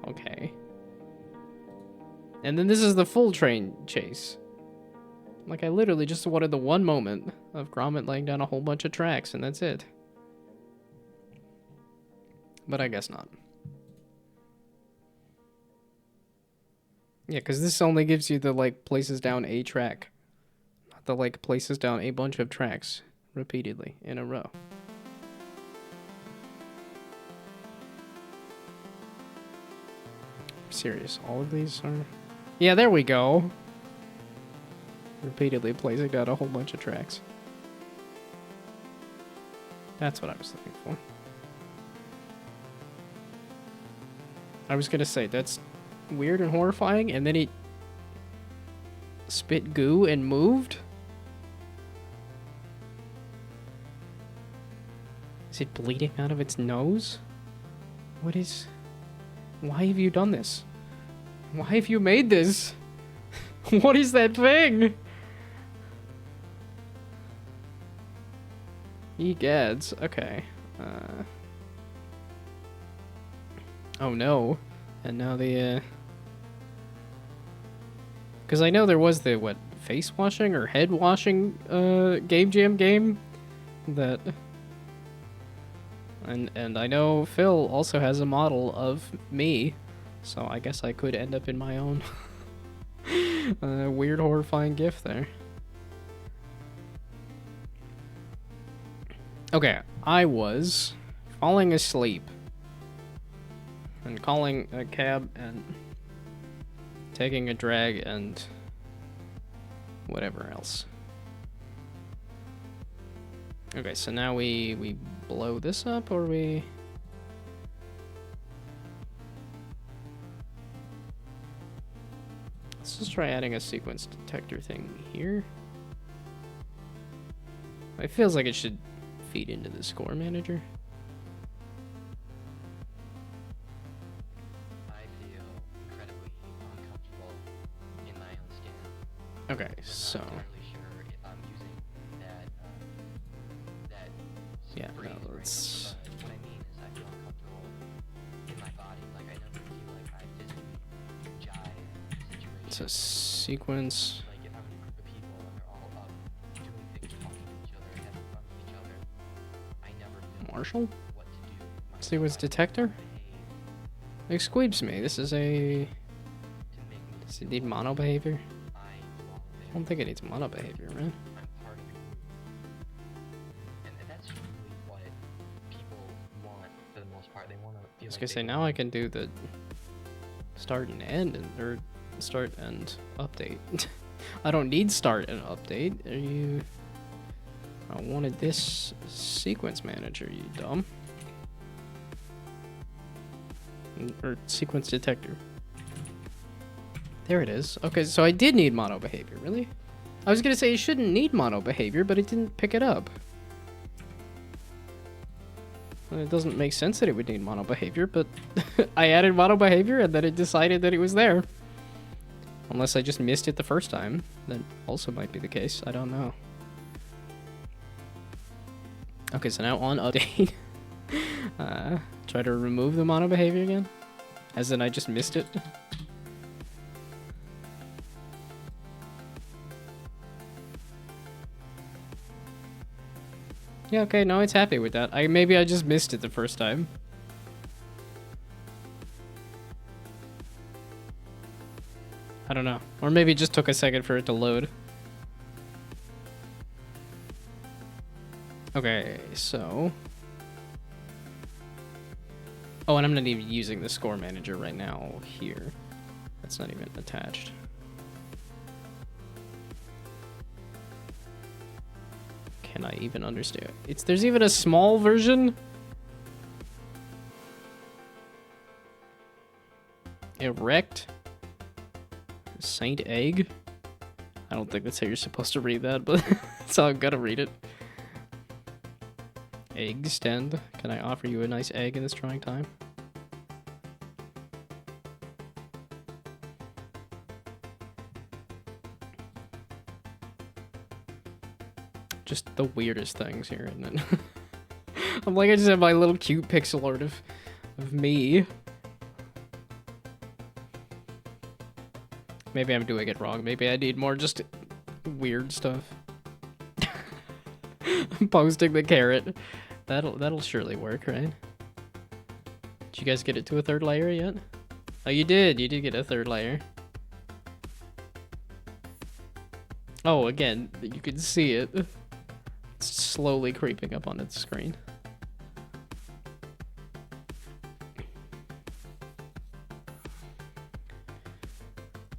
Speaker 1: Okay. And then this is the full train chase. Like, I literally just wanted the one moment of Gromit laying down a whole bunch of tracks, and that's it. But I guess not. Yeah, because this only gives you the, like, places down a track. Not the, like, places down a bunch of tracks repeatedly in a row. I'm serious, all of these are... Yeah, there we go. Repeatedly placing down a whole bunch of tracks. That's what I was looking for. I was gonna say, that's weird and horrifying, and then he spit goo and moved? Is it bleeding out of its nose? What is... Why have you done this? Why have you made this? What is that thing? Egads. Okay. Oh no. And now the, because I know there was the, what, face washing or head washing, Game Jam game? That... And I know Phil also has a model of me, so I guess I could end up in my own weird, horrifying gif there. Okay, I was falling asleep and calling a cab and taking a drag and whatever else. Okay, so now we blow this up, or we... Let's just try adding a sequence detector thing here. It feels like it should feed into the score manager.
Speaker 3: I feel incredibly uncomfortable in my own skin.
Speaker 1: Okay, so...
Speaker 3: I'm not entirely sure if I'm using that
Speaker 1: Yeah,
Speaker 3: phrase
Speaker 1: no,
Speaker 3: right,
Speaker 1: let's...
Speaker 3: but what I mean is I feel uncomfortable in my body. Like, I never feel like I physically jive in a situation.
Speaker 1: It's a sequence...
Speaker 3: Like, if I'm in a group of people and they're all up doing things, talking to each other, having fun with each other, I never feel
Speaker 1: Marshall?
Speaker 3: what to do.
Speaker 1: Sequence detector? Excuse me, this is a... Does it need mono behavior? I don't think it needs mono behavior, right?
Speaker 3: I'm part of the group. And that's really what people want for the most part. They want to feel
Speaker 1: I was
Speaker 3: like
Speaker 1: gonna say, now I can do the start and end, or start and update. I don't need start and update. Are you... I wanted this sequence manager, you dumb. Or sequence detector. There it is. Okay, so I did need mono behavior, really? I was gonna say you shouldn't need mono behavior, but it didn't pick it up. Well, it doesn't make sense that it would need mono behavior, but I added mono behavior and then it decided that it was there. Unless I just missed it the first time. That also might be the case. I don't know. Okay, so now on update. Try to remove the mono behavior again. As in I just missed it. Yeah, okay, no, it's happy with that. Maybe I just missed it the first time. I don't know. Or maybe it just took a second for it to load. Okay, so... Oh, and I'm not even using the score manager right now here. That's not even attached. Can I even understand? There's even a small version? Erect? Saint Egg? I don't think that's how you're supposed to read that, but that's how I'm gonna read it. egg stand. Can I offer you a nice egg in this trying time? Just the weirdest things here, isn't it? I'm like, I just have my little cute pixel art of me. Maybe I'm doing it wrong. Maybe I need more just weird stuff. I'm posting the carrot. That'll surely work, right? Did you guys get it to a 3rd layer yet? Oh, you did. You did get a 3rd layer. Oh, again, you can see it. It's slowly creeping up on its screen.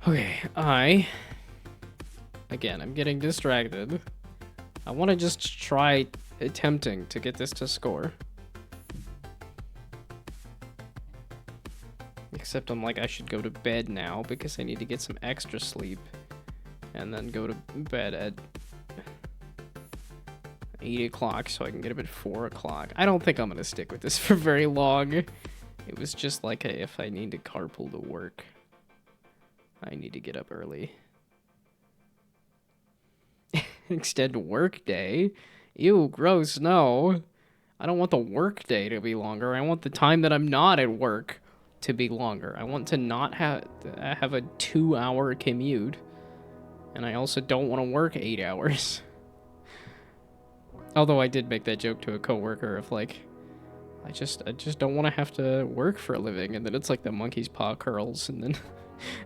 Speaker 1: Okay, again, I'm getting distracted. I want to just try attempting to get this to score. Except I'm like, I should go to bed now because I need to get some extra sleep. And then go to bed at 8 o'clock so I can get up at 4 o'clock. I don't think I'm going to stick with this for very long. It was just like if I need to carpool to work, I need to get up early. Extend work day? Ew, gross, no. I don't want the work day to be longer. I want the time that I'm not at work to be longer. I want to not have a 2-hour commute. And I also don't want to work 8 hours. Although I did make that joke to a coworker of like, I just don't want to have to work for a living, and then it's like the monkey's paw curls, and then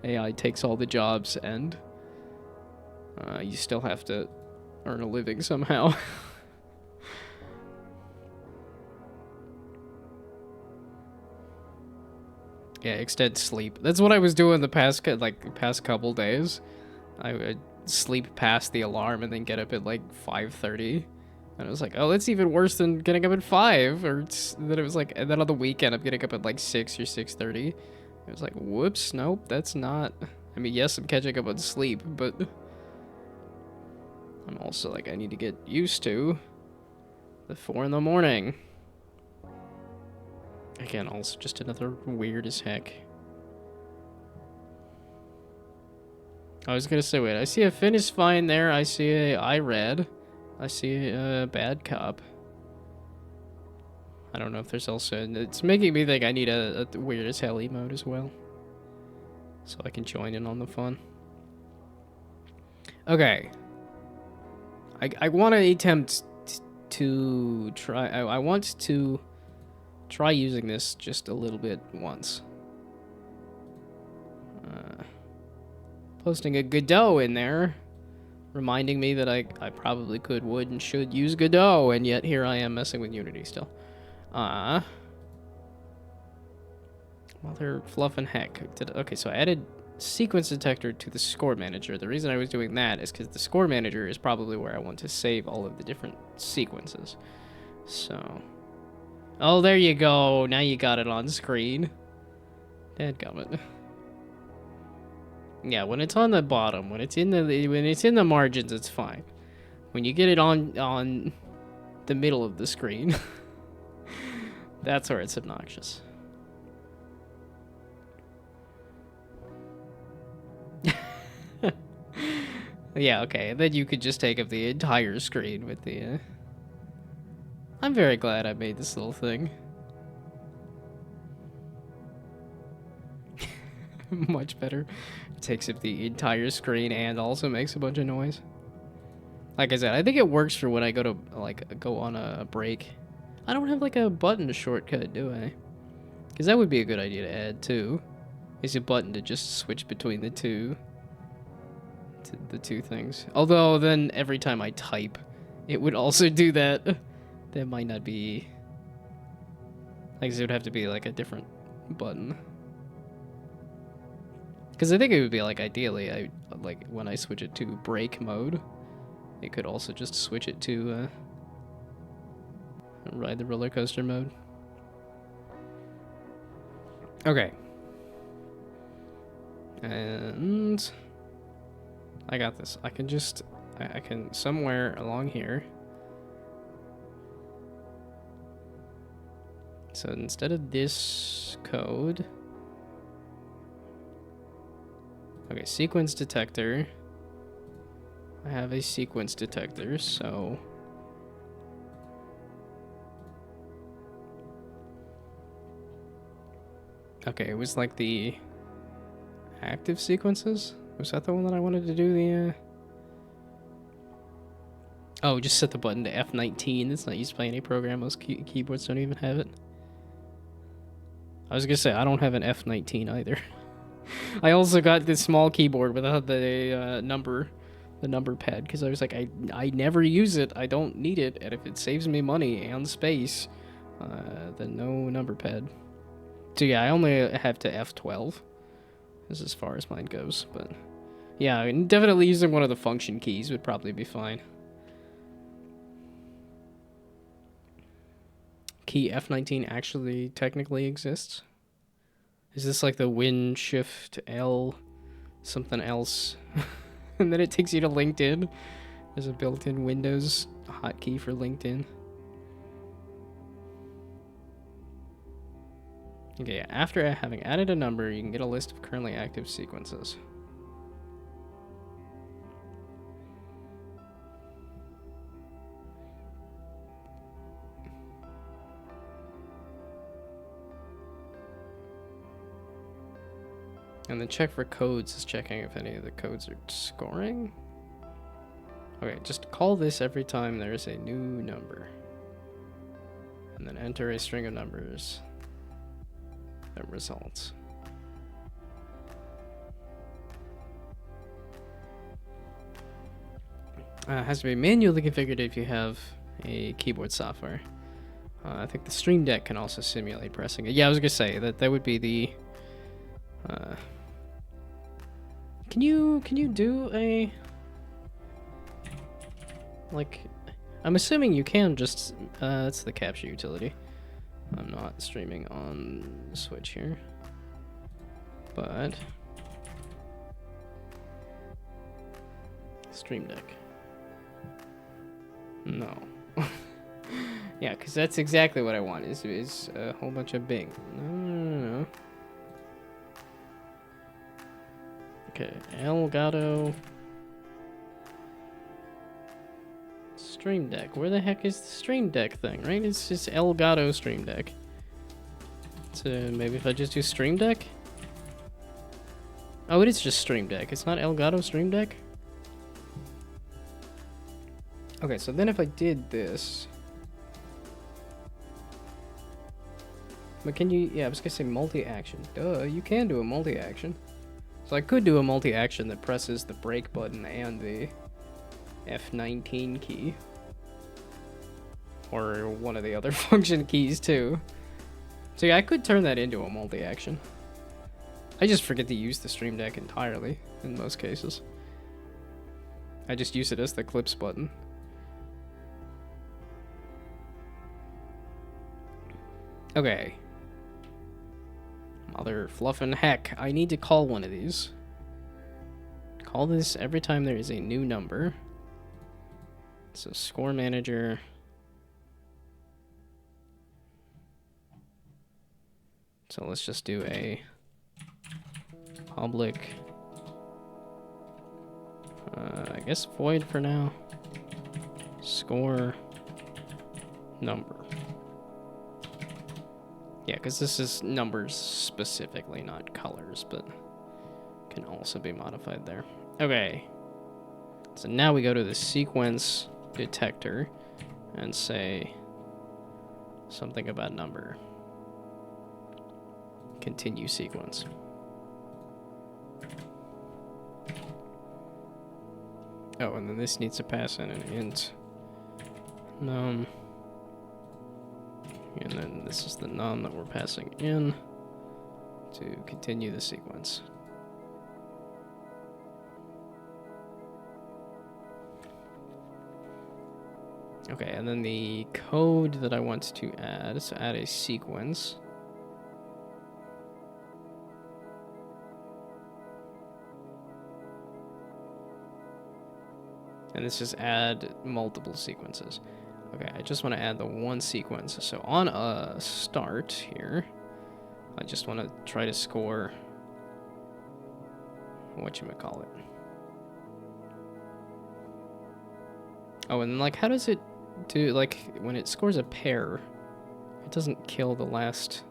Speaker 1: AI takes all the jobs, and you still have to earn a living somehow. Yeah, extend sleep. That's what I was doing the past couple days. I would sleep past the alarm and then get up at like 5:30. And I was like, oh, that's even worse than getting up at 5. Or then it was like, and then on the weekend I'm getting up at like 6 or 6:30. It was like, whoops, nope, that's not. I mean, yes, I'm catching up on sleep, but I'm also like, I need to get used to the 4 in the morning. Again, also just another weird as heck. I was gonna say, wait, I see a finish fine there. I see a IRAD. I see a bad cop. I don't know if there's also... It's making me think I need a weird as hell emote as well. So I can join in on the fun. Okay. I want to attempt to try... I want to try using this just a little bit once. Posting a Godot in there, reminding me that I probably could, would, and should use Godot, and yet here I am messing with Unity still. Mother fluffin' heck. Okay, so I added sequence detector to the score manager. The reason I was doing that is because the score manager is probably where I want to save all of the different sequences. So, oh, there you go. Now you got it on screen. Dadgummit. Yeah, when it's on the bottom, when it's in the margins, it's fine. When you get it on the middle of the screen, that's where it's obnoxious. Yeah, okay. And then you could just take up the entire screen with the... I'm very glad I made this little thing. Much better. It takes up the entire screen and also makes a bunch of noise. Like I said, I think it works for when I go on a break. I don't have like a button shortcut, do I? Because that would be a good idea to add too. Is a button to just switch between the two things. Although then every time I type, it would also do that. That might not be... Like, it would have to be like a different button. Because I think it would be like, ideally, like when I switch it to break mode, it could also just switch it to ride the roller coaster mode. Okay. And I got this. I can just, I can somewhere along here So instead of this code, okay, sequence detector. I have a sequence detector, so okay, it was like the active sequences. Was that the one that I wanted to do? The oh, just set the button to F19. It's not used by any program. Most keyboards don't even have it. I was gonna say I don't have an F19 either. I also got this small keyboard without the number pad, because I was like, I never use it. I don't need it, and if it saves me money and space, then no number pad. So yeah, I only have to F12. This is as far as mine goes, but yeah, definitely using one of the function keys would probably be fine. Key F19 actually technically exists? Is this like the Win Shift L something else? And then it takes you to LinkedIn. There's a built-in Windows hotkey for LinkedIn. Okay, after having added a number, you can get a list of currently active sequences. And then check for codes is checking if any of the codes are scoring. Okay, just call this every time there is a new number. And then enter a string of numbers that results. It has to be manually configured if you have a keyboard software. I think the Stream Deck can also simulate pressing it. Yeah, I was gonna say that would be the. Can you do a like? I'm assuming you can just. That's the capture utility. I'm not streaming on Switch here, but Stream Deck. No. Yeah, because that's exactly what I want. Is a whole bunch of Bing. No. Okay, Elgato Stream Deck. Where the heck is the Stream Deck thing, right? It's just Elgato Stream Deck. So maybe if I just do Stream Deck? Oh, it is just Stream Deck. It's not Elgato Stream Deck? Okay, so then if I did this... But can you... Yeah, I was gonna say multi-action. Duh, you can do a multi-action. So I could do a multi-action that presses the break button and the F19 key. Or one of the other function keys too. So yeah, I could turn that into a multi-action. I just forget to use the Stream Deck entirely in most cases. I just use it as the clips button. Okay. Mother fluffin' heck, I need to call one of these. Call this every time there is a new number. So score manager. So let's just do a public, I guess void for now. Score number. Yeah, because this is numbers specifically, not colors, but can also be modified there. Okay. So now we go to the sequence detector and say something about number. Continue sequence. Oh, and then this needs to pass in an int num. And then this is the num that we're passing in to continue the sequence. Okay, and then the code that I want to add, so add a sequence. And this is add multiple sequences. Okay, I just want to add the one sequence. So on a start here, I just want to try to score whatchamacallit. Oh, and like, how does it do, like, when it scores a pair, it doesn't kill the last...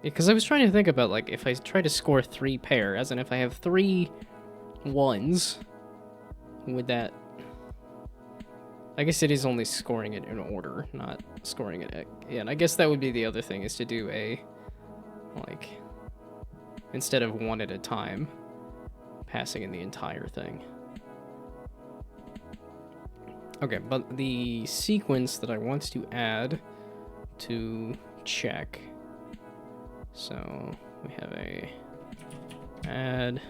Speaker 1: Because I was trying to think about, like, if I try to score 3 pair, as in if I have 3 ones, would that... I guess it is only scoring it in order, not scoring it... Yeah, and I guess that would be the other thing, is to do a, like, instead of one at a time, passing in the entire thing. Okay, but the sequence that I want to add to check... So we have a add,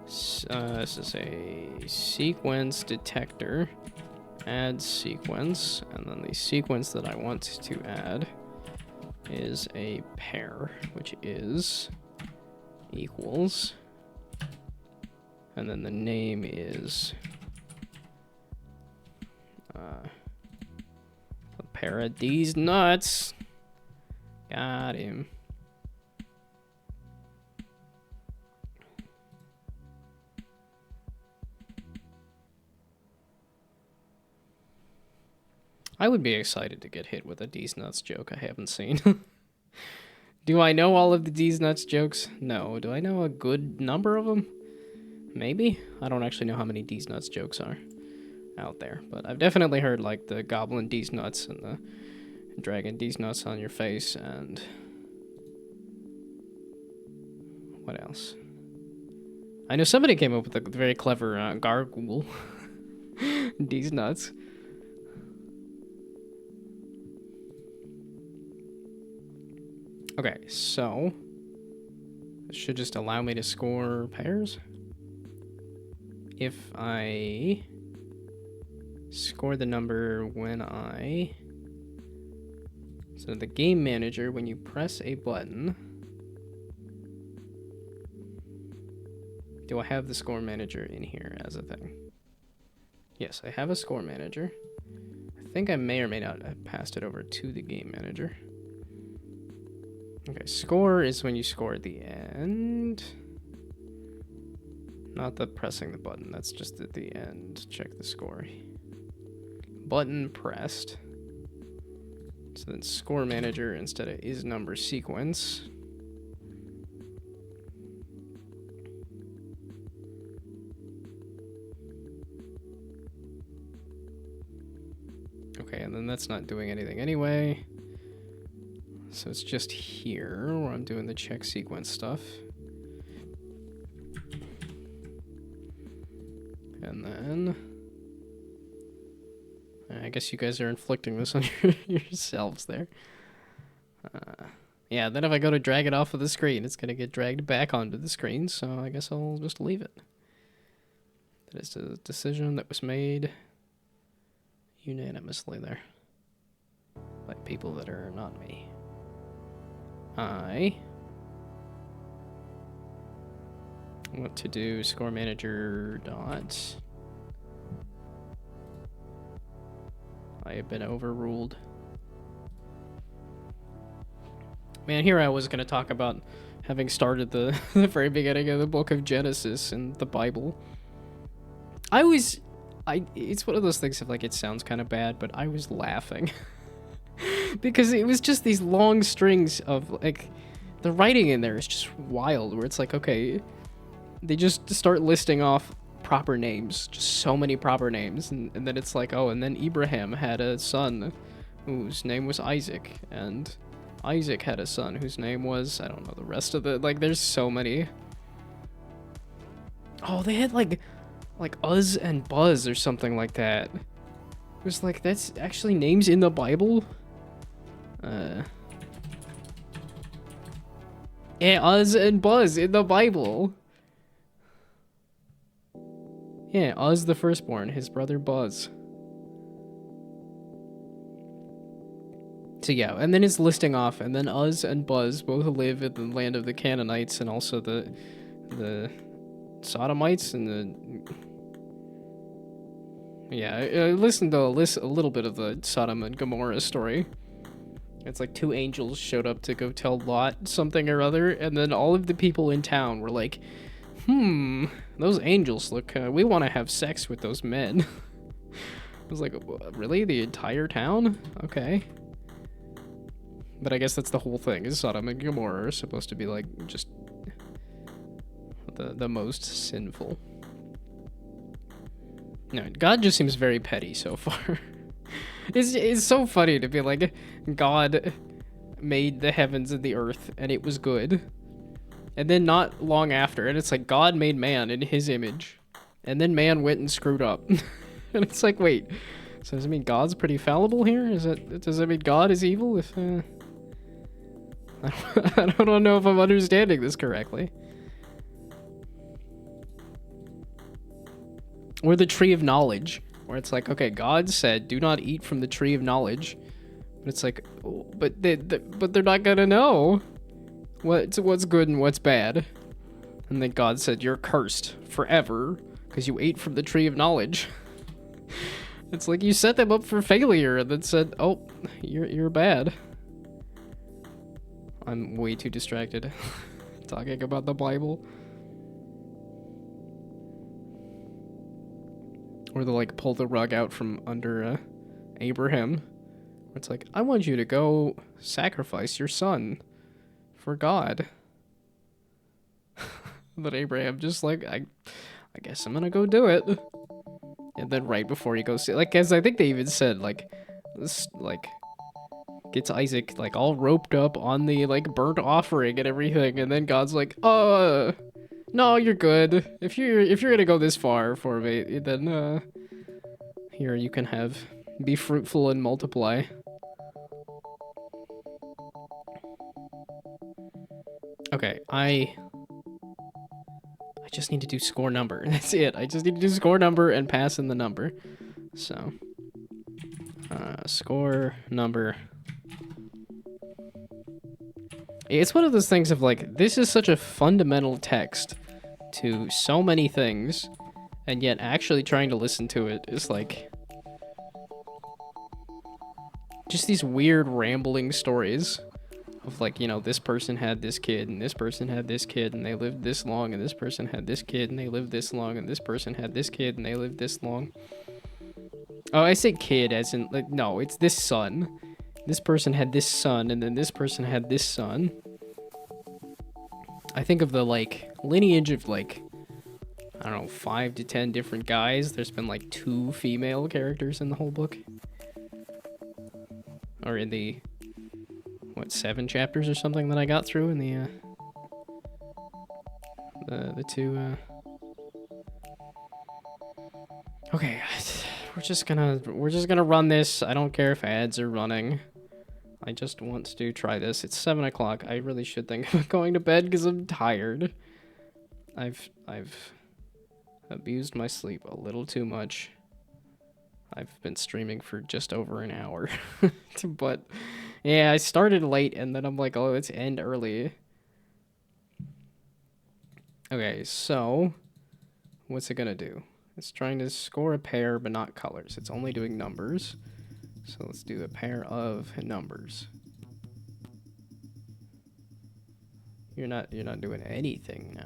Speaker 1: this is a sequence detector, add sequence, and then the sequence that I want to add is a pair, which is equals, and then the name is a pair of these nuts. Got him. I would be excited to get hit with a D's Nuts joke I haven't seen. Do I know all of the D's Nuts jokes? No. Do I know a good number of them? Maybe? I don't actually know how many D's Nuts jokes are out there, but I've definitely heard like the Goblin D's Nuts and the Dragon D's Nuts on your face and... What else? I know somebody came up with a very clever gargoyle. These nuts. Okay, so this should just allow me to score pairs. If I score the number when I... So the game manager, when you press a button... Do I have the score manager in here as a thing? Yes, I have a score manager. I think I may or may not have passed it over to the game manager. Okay, score is when you score at the end. Not the pressing the button, that's just at the end. Check the score. Button pressed. So then score manager instead of is number sequence. Okay, and then that's not doing anything anyway. So it's just here where I'm doing the check sequence stuff. And then... I guess you guys are inflicting this on yourselves there. Yeah, then if I go to drag it off of the screen, it's going to get dragged back onto the screen, so I guess I'll just leave it. That is a decision that was made unanimously there by people that are not me. I want to do score manager dot. I have been overruled. Man, here I was going to talk about having started the very beginning of the book of Genesis in the Bible. It's one of those things of like, it sounds kind of bad, but I was laughing. Because it was just these long strings of, like, the writing in there is just wild, where it's like, okay, they just start listing off proper names, just so many proper names, and then it's like, oh, and then Abraham had a son whose name was Isaac, and Isaac had a son whose name was, I don't know the rest of the, like, there's so many. Oh, they had, like Uz and Buzz or something like that. It was like, that's actually names in the Bible? Yeah, Uz and Buzz in the Bible. Yeah, Uz the firstborn, his brother Buzz. So yeah, and then it's listing off, and then Uz and Buzz both live in the land of the Canaanites and also the Sodomites and Yeah, I listened to a little bit of the Sodom and Gomorrah story. It's like two angels showed up to go tell Lot something or other, and then all of the people in town were like, those angels look, we want to have sex with those men. I was like, really? The entire town? Okay. But I guess that's the whole thing, is Sodom and Gomorrah are supposed to be like, just the most sinful. No, God just seems very petty so far. It's so funny to be like, God made the heavens and the earth, and it was good. And then not long after, and it's like, God made man in his image. And then man went and screwed up. And it's like, wait, so does it mean God's pretty fallible here? Does that mean God is evil? If, I don't know if I'm understanding this correctly. Or the tree of knowledge, where it's like, okay, God said, do not eat from the tree of knowledge. But it's like, oh, but they're not gonna know what's good and what's bad. And then God said, you're cursed forever because you ate from the tree of knowledge. It's like you set them up for failure and then said, oh, you're bad. I'm way too distracted talking about the Bible. Or they'll like pull the rug out from under Abraham. Where it's like, I want you to go sacrifice your son for God. But Abraham just like, I guess I'm gonna go do it. And then right before he goes, like, as I think they even said, like, this, like, gets Isaac, like, all roped up on the, like, burnt offering and everything. And then God's like, no, you're good. If you're gonna go this far for me, then, here, you can be fruitful and multiply. Okay, I just need to do score number. That's it. I just need to do score number and pass in the number. So, score number. It's one of those things of like, this is such a fundamental text to so many things, and yet actually trying to listen to it is like just these weird rambling stories of like, you know, this person had this kid and this person had this kid and they lived this long, and this person had this kid and they lived this long, and this person had this kid and they lived this long. Oh, I say kid as in, like, no, it's this son. This person had this son, and then this person had this son. I think of the, like, lineage of, like, I don't know, 5 to 10 different guys. There's been, like, 2 female characters in the whole book. Or in the, what, 7 chapters or something that I got through in the 2, Okay, we're just gonna run this. I don't care if ads are running. I just want to try this. It's 7 o'clock. I really should think of going to bed because I'm tired. I've abused my sleep a little too much. I've been streaming for just over an hour. But yeah, I started late and then I'm like, oh, let's end early. Okay, so what's it gonna do? It's trying to score a pair but not colors. It's only doing numbers. So let's do a pair of numbers. You're not doing anything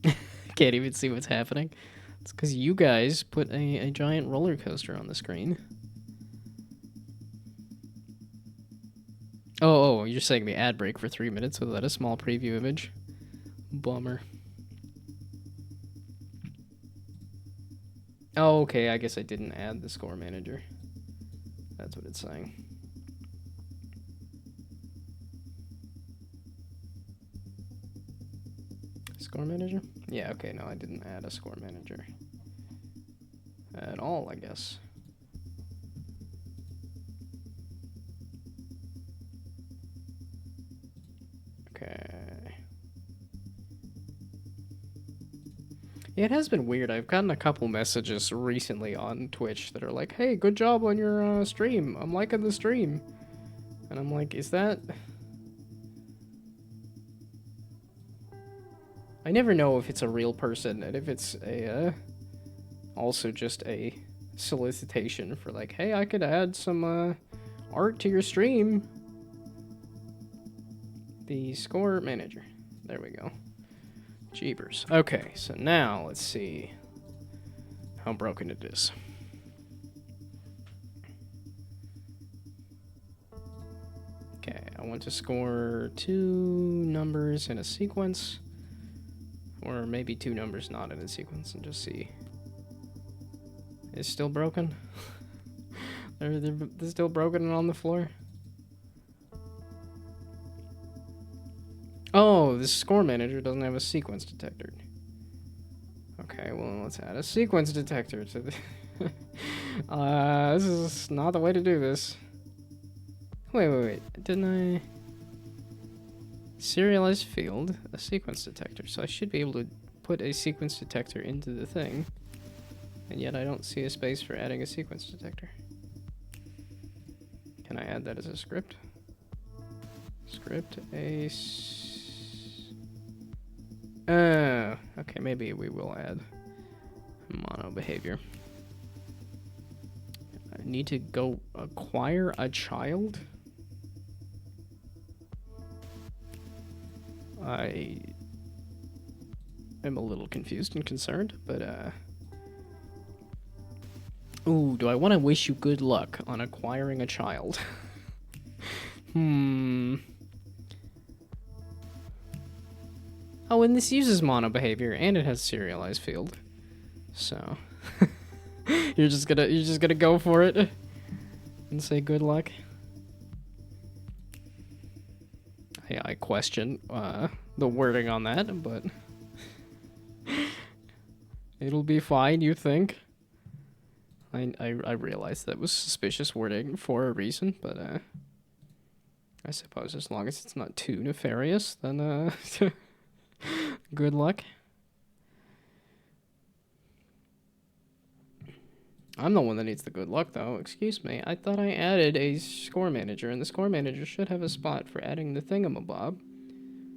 Speaker 1: now. Can't even see what's happening. It's because you guys put a giant roller coaster on the screen. Oh, you're saying the ad break for 3 minutes without a small preview image? Bummer. Oh, okay, I guess I didn't add the score manager. That's what it's saying. Score manager? Yeah, okay, no, I didn't add a score manager. At all, I guess. Okay. Yeah, it has been weird. I've gotten a couple messages recently on Twitch that are like, hey, good job on your stream. I'm liking the stream. And I'm like, is that... I never know if it's a real person and if it's a also just a solicitation for like, hey, I could add some art to your stream. The score manager. There we go. Jeepers. Okay, so now let's see how broken it is. Okay, I want to score 2 numbers in a sequence. Or maybe 2 numbers not in a sequence and just see. It's still broken? they're still broken and on the floor? Oh, the score manager doesn't have a sequence detector. Okay, well, let's add a sequence detector to the... this is not the way to do this. Wait. Didn't I... Serialized field, a sequence detector. So I should be able to put a sequence detector into the thing. And yet I don't see a space for adding a sequence detector. Can I add that as a script? Script okay, maybe we will add mono behavior. I need to go acquire a child? I am a little confused and concerned, but ooh, do I want to wish you good luck on acquiring a child? Oh, and this uses mono behavior, and it has serialized field. So you're just gonna go for it and say good luck. I question the wording on that, but it'll be fine, you think? I realize that was suspicious wording for a reason, but I suppose as long as it's not too nefarious, then good luck. I'm the one that needs the good luck, though. Excuse me. I thought I added a score manager, and the score manager should have a spot for adding the thingamabob.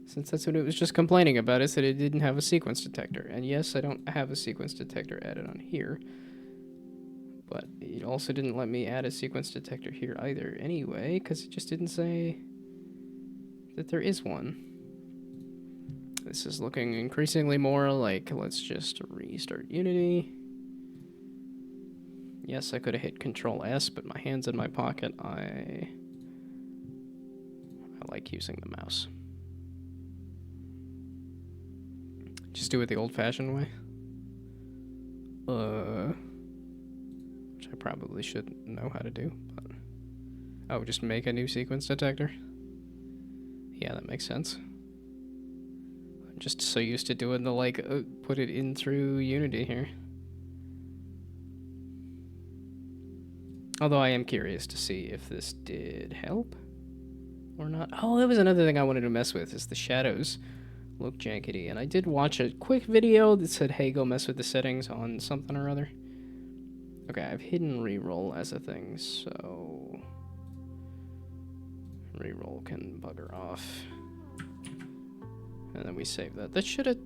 Speaker 1: Since that's what it was just complaining about, is that it didn't have a sequence detector. And yes, I don't have a sequence detector added on here. But it also didn't let me add a sequence detector here either anyway, because it just didn't say that there is one. This is looking increasingly more like, let's just restart Unity. Yes, I could have hit Control S, but my hand's in my pocket. I like using the mouse. Just do it the old-fashioned way. Which I probably should know how to do, but... Oh, just make a new sequence detector? Yeah, that makes sense. I'm just so used to doing the, like, put it in through Unity here. Although I am curious to see if this did help or not. Oh, that was another thing I wanted to mess with, is the shadows look jankety. And I did watch a quick video that said, hey, go mess with the settings on something or other. Okay, I've hidden reroll as a thing, so reroll can bugger off. And then we save that. That should have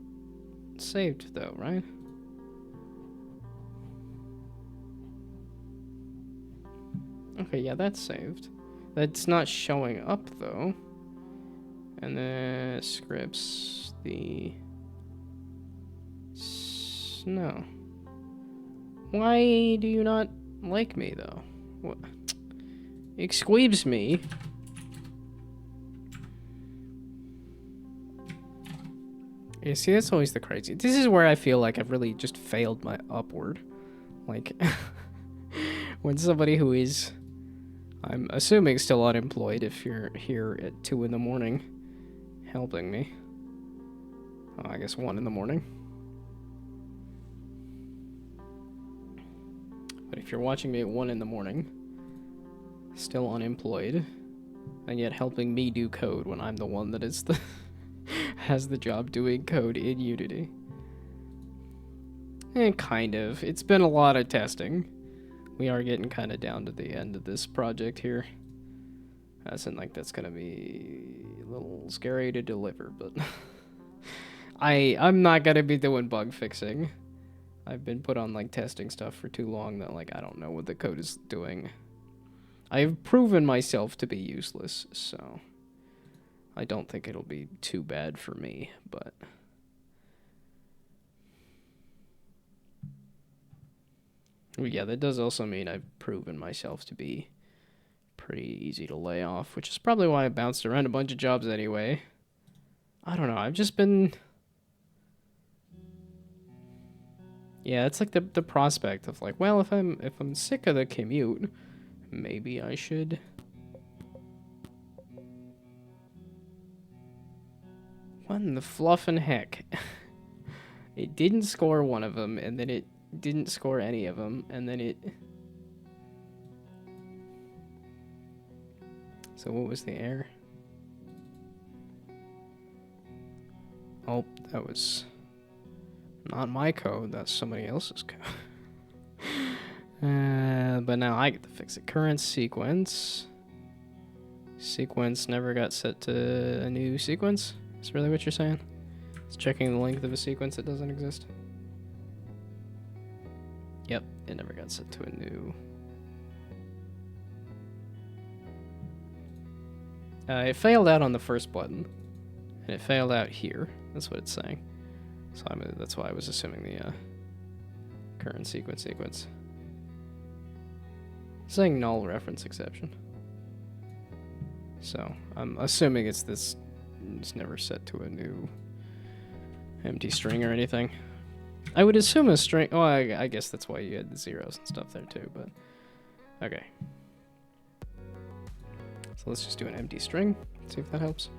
Speaker 1: saved though, right? Okay, yeah, that's saved. That's not showing up though. And then scripts the no. Why do you not like me though? What? Excuse me. You see, that's always the crazy. This is where I feel like I've really just failed my upward. Like, when somebody who is, I'm assuming, still unemployed, if you're here at 2 in the morning helping me. Oh, I guess 1 in the morning. But if you're watching me at 1 in the morning, still unemployed, and yet helping me do code when I'm the one that is the has the job doing code in Unity. Kind of. It's been a lot of testing. We are getting kind of down to the end of this project here. As in, like, that's gonna be a little scary to deliver, but I'm not gonna be doing bug fixing. I've been put on like testing stuff for too long that like I don't know what the code is doing. I've proven myself to be useless, so I don't think it'll be too bad for me, but yeah, that does also mean I've proven myself to be pretty easy to lay off, which is probably why I bounced around a bunch of jobs anyway. I don't know, I've just been... Yeah, it's like the prospect of like, well, if I'm sick of the commute, maybe I should... What in the fluffin' heck? It didn't score one of them, and then it didn't score any of them, and then it... So what was the error? Oh, that was not my code, that's somebody else's code. But now I get to fix it. Current sequence. Sequence never got set to a new sequence? That's really what you're saying? It's checking the length of a sequence that doesn't exist? Yep, it never got set to a new... it failed out on the first button, and it failed out here. That's what it's saying. So that's why I was assuming the current sequence. It's saying null reference exception. So I'm assuming it's this. It's never set to a new empty string or anything. I would assume a string. Oh, I guess that's why you had the zeros and stuff there too. But okay. So let's just do an empty string, see if that helps.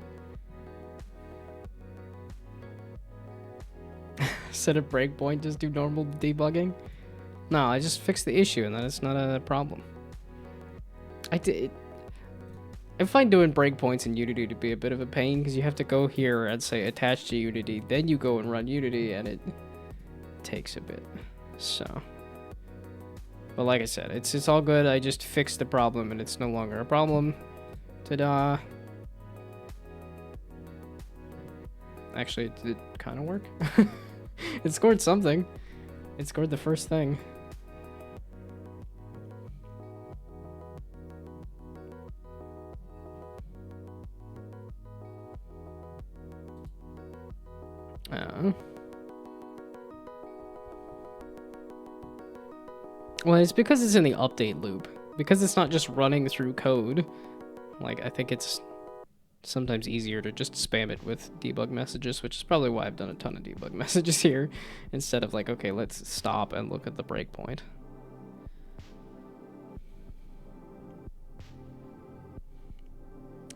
Speaker 1: Set a breakpoint, just do normal debugging? No, I just fixed the issue and then it's not a problem. I find doing breakpoints in Unity to be a bit of a pain because you have to go here and say attach to Unity, then you go and run Unity and it takes a bit, so. But like I said, it's all good. I just fixed the problem and it's no longer a problem. Ta-da. Actually, it did kind of work. It scored something. It scored the first thing. Well, it's because it's in the update loop. Because it's not just running through code. Like, I think it's sometimes easier to just spam it with debug messages, which is probably why I've done a ton of debug messages here, instead of like, okay, let's stop and look at the breakpoint.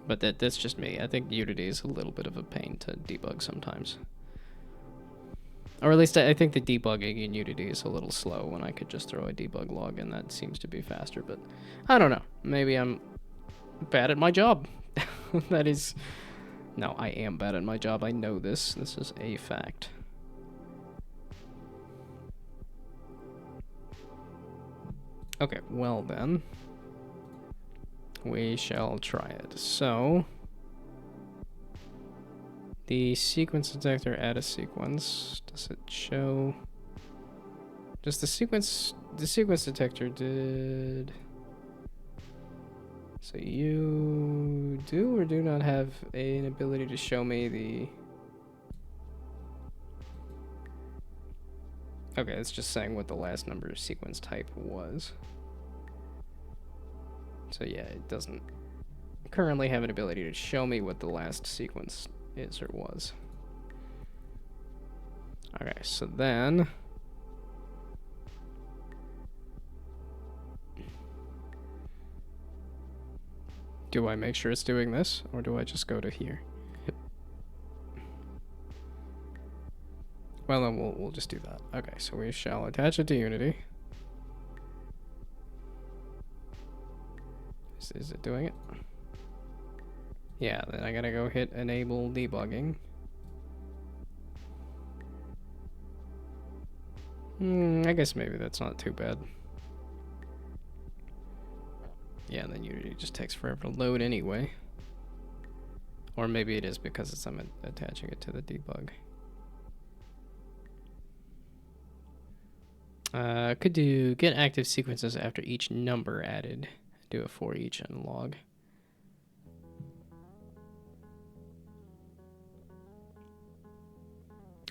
Speaker 1: But that's just me. I think Unity is a little bit of a pain to debug sometimes. Or at least I think the debugging in Unity is a little slow when I could just throw a debug log and that seems to be faster, but I don't know. Maybe I'm bad at my job. That is... No, I am bad at my job. I know this. This is a fact. Okay, well then. We shall try it. So... The sequence detector add a sequence. Does it show... Does the sequence detector did... So you do or do not have an ability to show me the... Okay, it's just saying what the last number of sequence type was. So yeah, it doesn't currently have an ability to show me what the last sequence is or was. Okay, so then... Do I make sure it's doing this, or do I just go to here? Well, then we'll just do that. Okay, so we shall attach it to Unity. Is it doing it? Yeah, then I gotta go hit enable debugging. I guess maybe that's not too bad. Yeah, and then Unity just takes forever to load anyway. Or maybe it is because I'm attaching it to the debug. Could do get active sequences after each number added. Do it for each and log.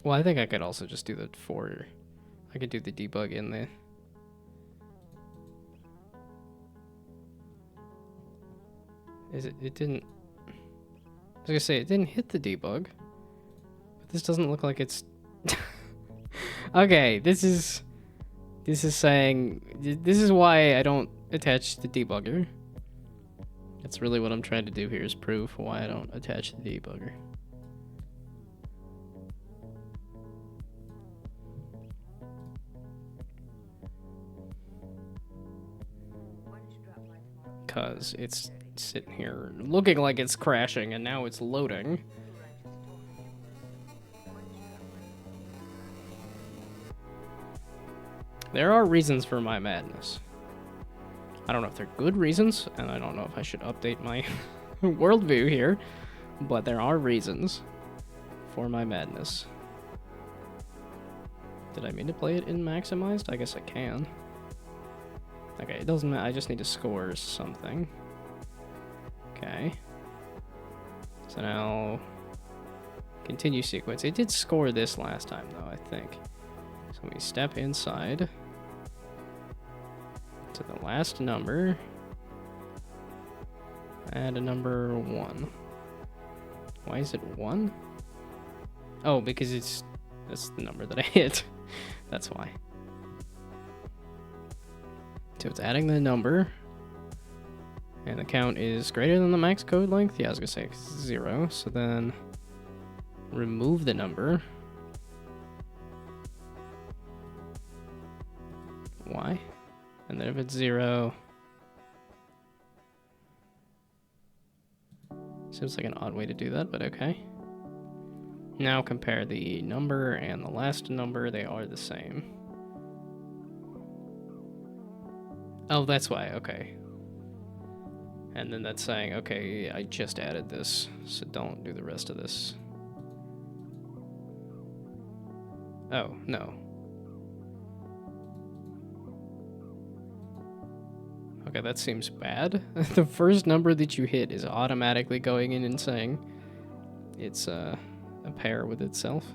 Speaker 1: Well, I think I could also just do the for. I could do the debug in the. It didn't. I was gonna say it didn't hit the debug, but this doesn't look like it's. Okay, this is saying this is why I don't attach the debugger. That's really what I'm trying to do here is prove why I don't attach the debugger. Because it's sitting here looking like it's crashing and now it's loading. There are reasons for my madness. I don't know if they're good reasons, and I don't know if I should update my worldview here, but there are reasons for my madness. Did I mean to play it in maximized? I guess I can. Okay, it doesn't matter. I just need to score something. Okay. So now, continue sequence. It did score this last time, though, I think. So we step inside to the last number. Add a number 1. Why is it 1? Oh, because that's the number that I hit. That's why. So it's adding the number. And the count is greater than the max code length? Yeah, I was gonna say 0. So then remove the number. Why? And then if it's 0, seems like an odd way to do that, but okay. Now compare the number and the last number. They are the same. Oh, that's why. Okay. And then that's saying, okay, I just added this, so don't do the rest of this. Oh, no. Okay, that seems bad. The first number that you hit is automatically going in and saying it's a pair with itself.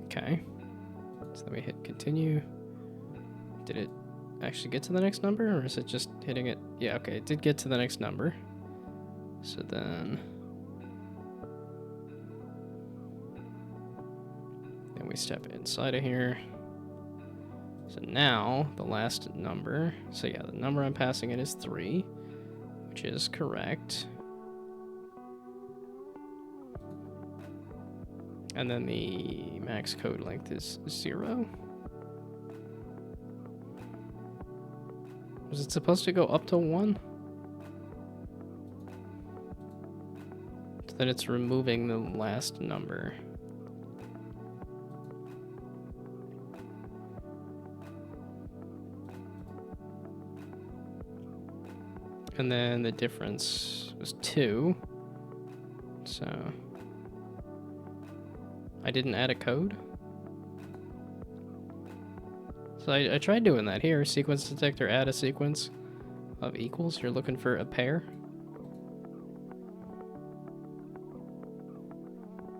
Speaker 1: Okay. So then we hit continue. Did it actually get to the next number, or is it just hitting it? Yeah, okay, it did get to the next number. So then we step inside of here. So now the last number, so yeah, the number I'm passing in is 3, which is correct. And then the max code length is 0. Was it supposed to go up to 1? So that it's removing the last number. And then the difference was 2. So I didn't add a code. So I tried doing that here. Sequence detector, add a sequence of equals. You're looking for a pair.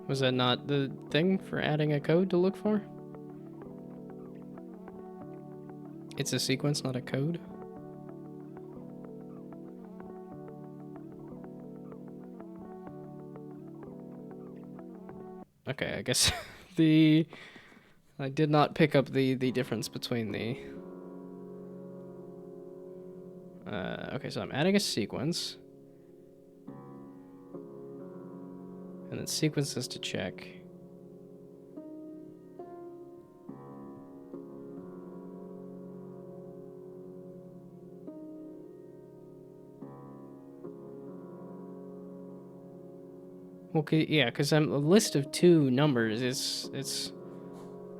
Speaker 1: Was that not the thing for adding a code to look for? It's a sequence, not a code. Okay, I guess I did not pick up the difference between the... okay, so I'm adding a sequence. And then sequences to check. Okay, yeah, because I'm a list of 2 numbers. Because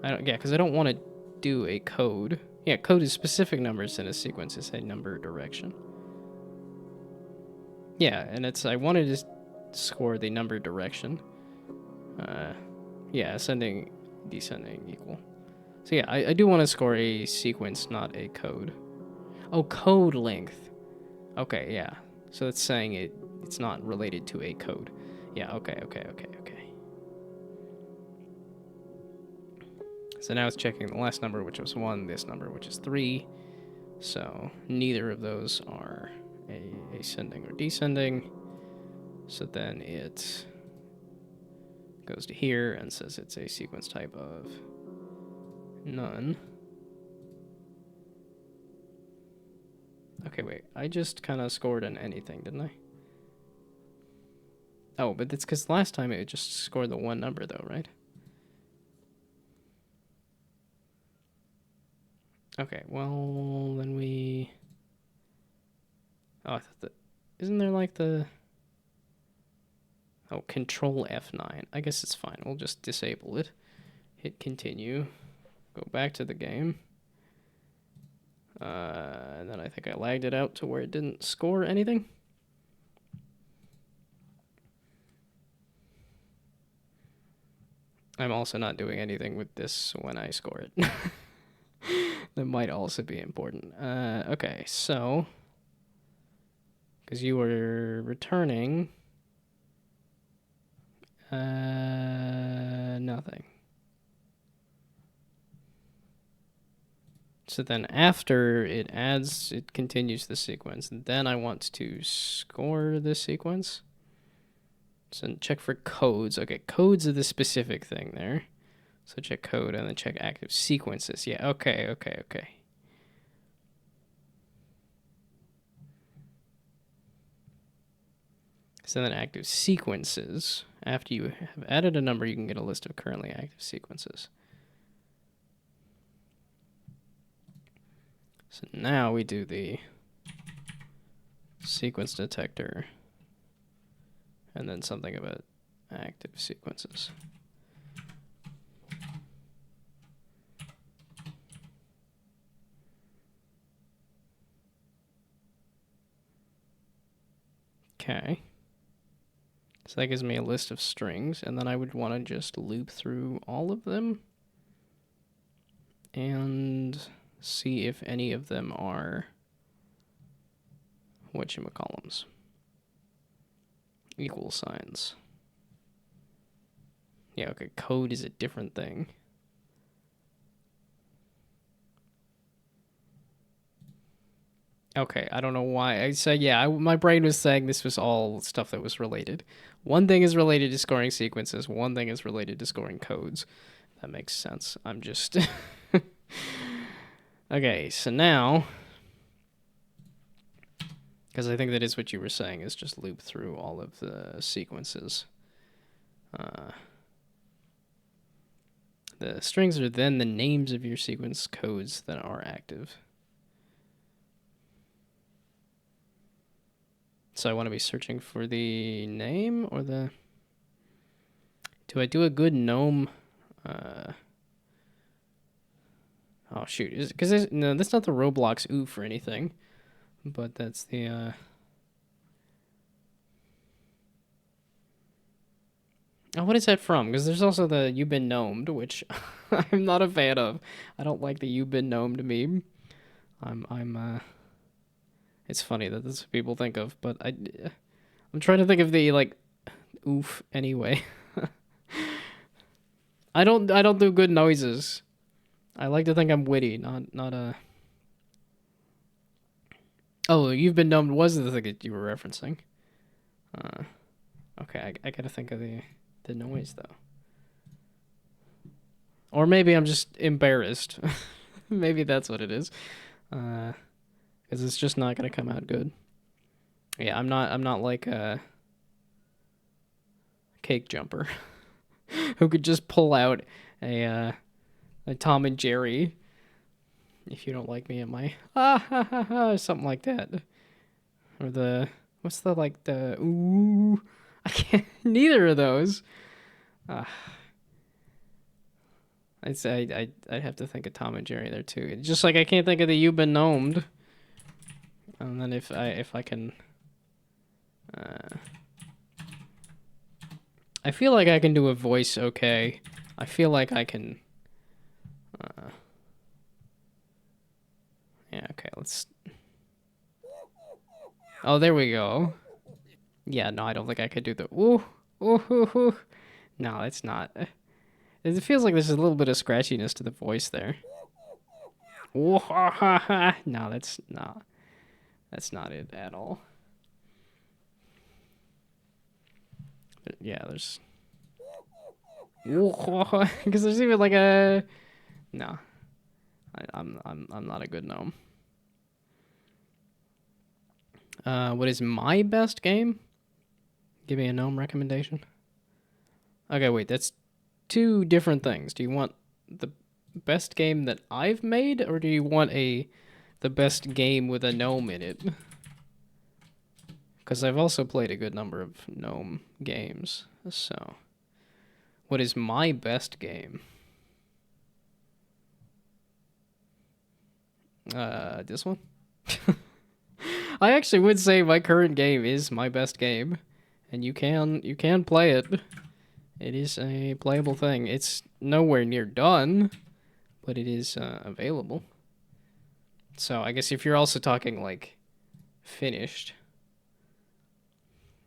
Speaker 1: I don't want to do a code. Yeah, code is specific numbers in a sequence. It's a number direction. Yeah, and it's I wanted to score the number direction. Yeah, ascending, descending equal. So yeah, I do want to score a sequence, not a code. Oh, code length. Okay, yeah. So it's saying it's not related to a code. Yeah, okay. So now it's checking the last number, which was 1, this number, which is 3. So neither of those are ascending or descending. So then it goes to here and says it's a sequence type of none. Okay, wait. I just kind of scored an anything, didn't I? Oh, but it's because last time it just scored the one number, though, right? Okay, well, then we... Oh, I thought that... Isn't there, like, the... Oh, Control F9. I guess it's fine. We'll just disable it. Hit continue. Go back to the game. And then I think I lagged it out to where it didn't score anything. I'm also not doing anything with this when I score it. That might also be important. Okay, so... Because you were returning... nothing. So then after it adds, it continues the sequence. And then I want to score the sequence. So check for codes. Okay, codes are the specific thing there. So check code and then check active sequences. Yeah, okay. So then active sequences. After you have added a number, you can get a list of currently active sequences. So now we do the sequence detector and then something about active sequences. Okay. So that gives me a list of strings, and then I would want to just loop through all of them and see if any of them are whatchamacallums. Equal signs. Yeah, okay, code is a different thing. Okay, I don't know why. I said, yeah, my brain was saying this was all stuff that was related. One thing is related to scoring sequences, one thing is related to scoring codes. That makes sense. I'm just... Okay, so now... Because I think that is what you were saying, is just loop through all of the sequences. The strings are then the names of your sequence codes that are active. So I want to be searching for the name or the... Do I do a good gnome... Oh, shoot. Because no, that's not the Roblox oof or anything. But that's the... Oh, what is that from? Because there's also the You've Been Gnomed, which I'm not a fan of. I don't like the You've Been Gnomed meme. It's funny that that's what people think of, but I'm trying to think of the, like, oof anyway. I don't do good noises. I like to think I'm witty, not a... Oh, You've Been Gnomed was the thing that you were referencing. Okay, I gotta think of the noise, though. Or maybe I'm just embarrassed. Maybe that's what it is. Because it's just not gonna come out good. Yeah, I'm not like a cake jumper who could just pull out a Tom and Jerry. If you don't like me at my something like that. Or the what's the like the ooh, I can't neither of those. I'd say I'd have to think of Tom and Jerry there too. Just like I can't think of the You've Been Gnomed. And then if I can I feel like I can do a voice okay. I feel like I can... yeah, okay, let's... Oh, there we go. Yeah, no, I don't think I could do the ooh, ooh, ooh, ooh. No, it's not. It feels like there's a little bit of scratchiness to the voice there. Ooh, ha, ha, ha. No, that's not it at all. Yeah, there's... because there's even like a... No. I'm not a good gnome. What is my best game? Give me a gnome recommendation. Okay, wait, that's two different things. Do you want the best game that I've made, or do you want the best game with a gnome in it? Because I've also played a good number of gnome games. So, what is my best game? This one? I actually would say my current game is my best game, and you can play it. It is a playable thing. It's nowhere near done, but it is available. So I guess if you're also talking like finished,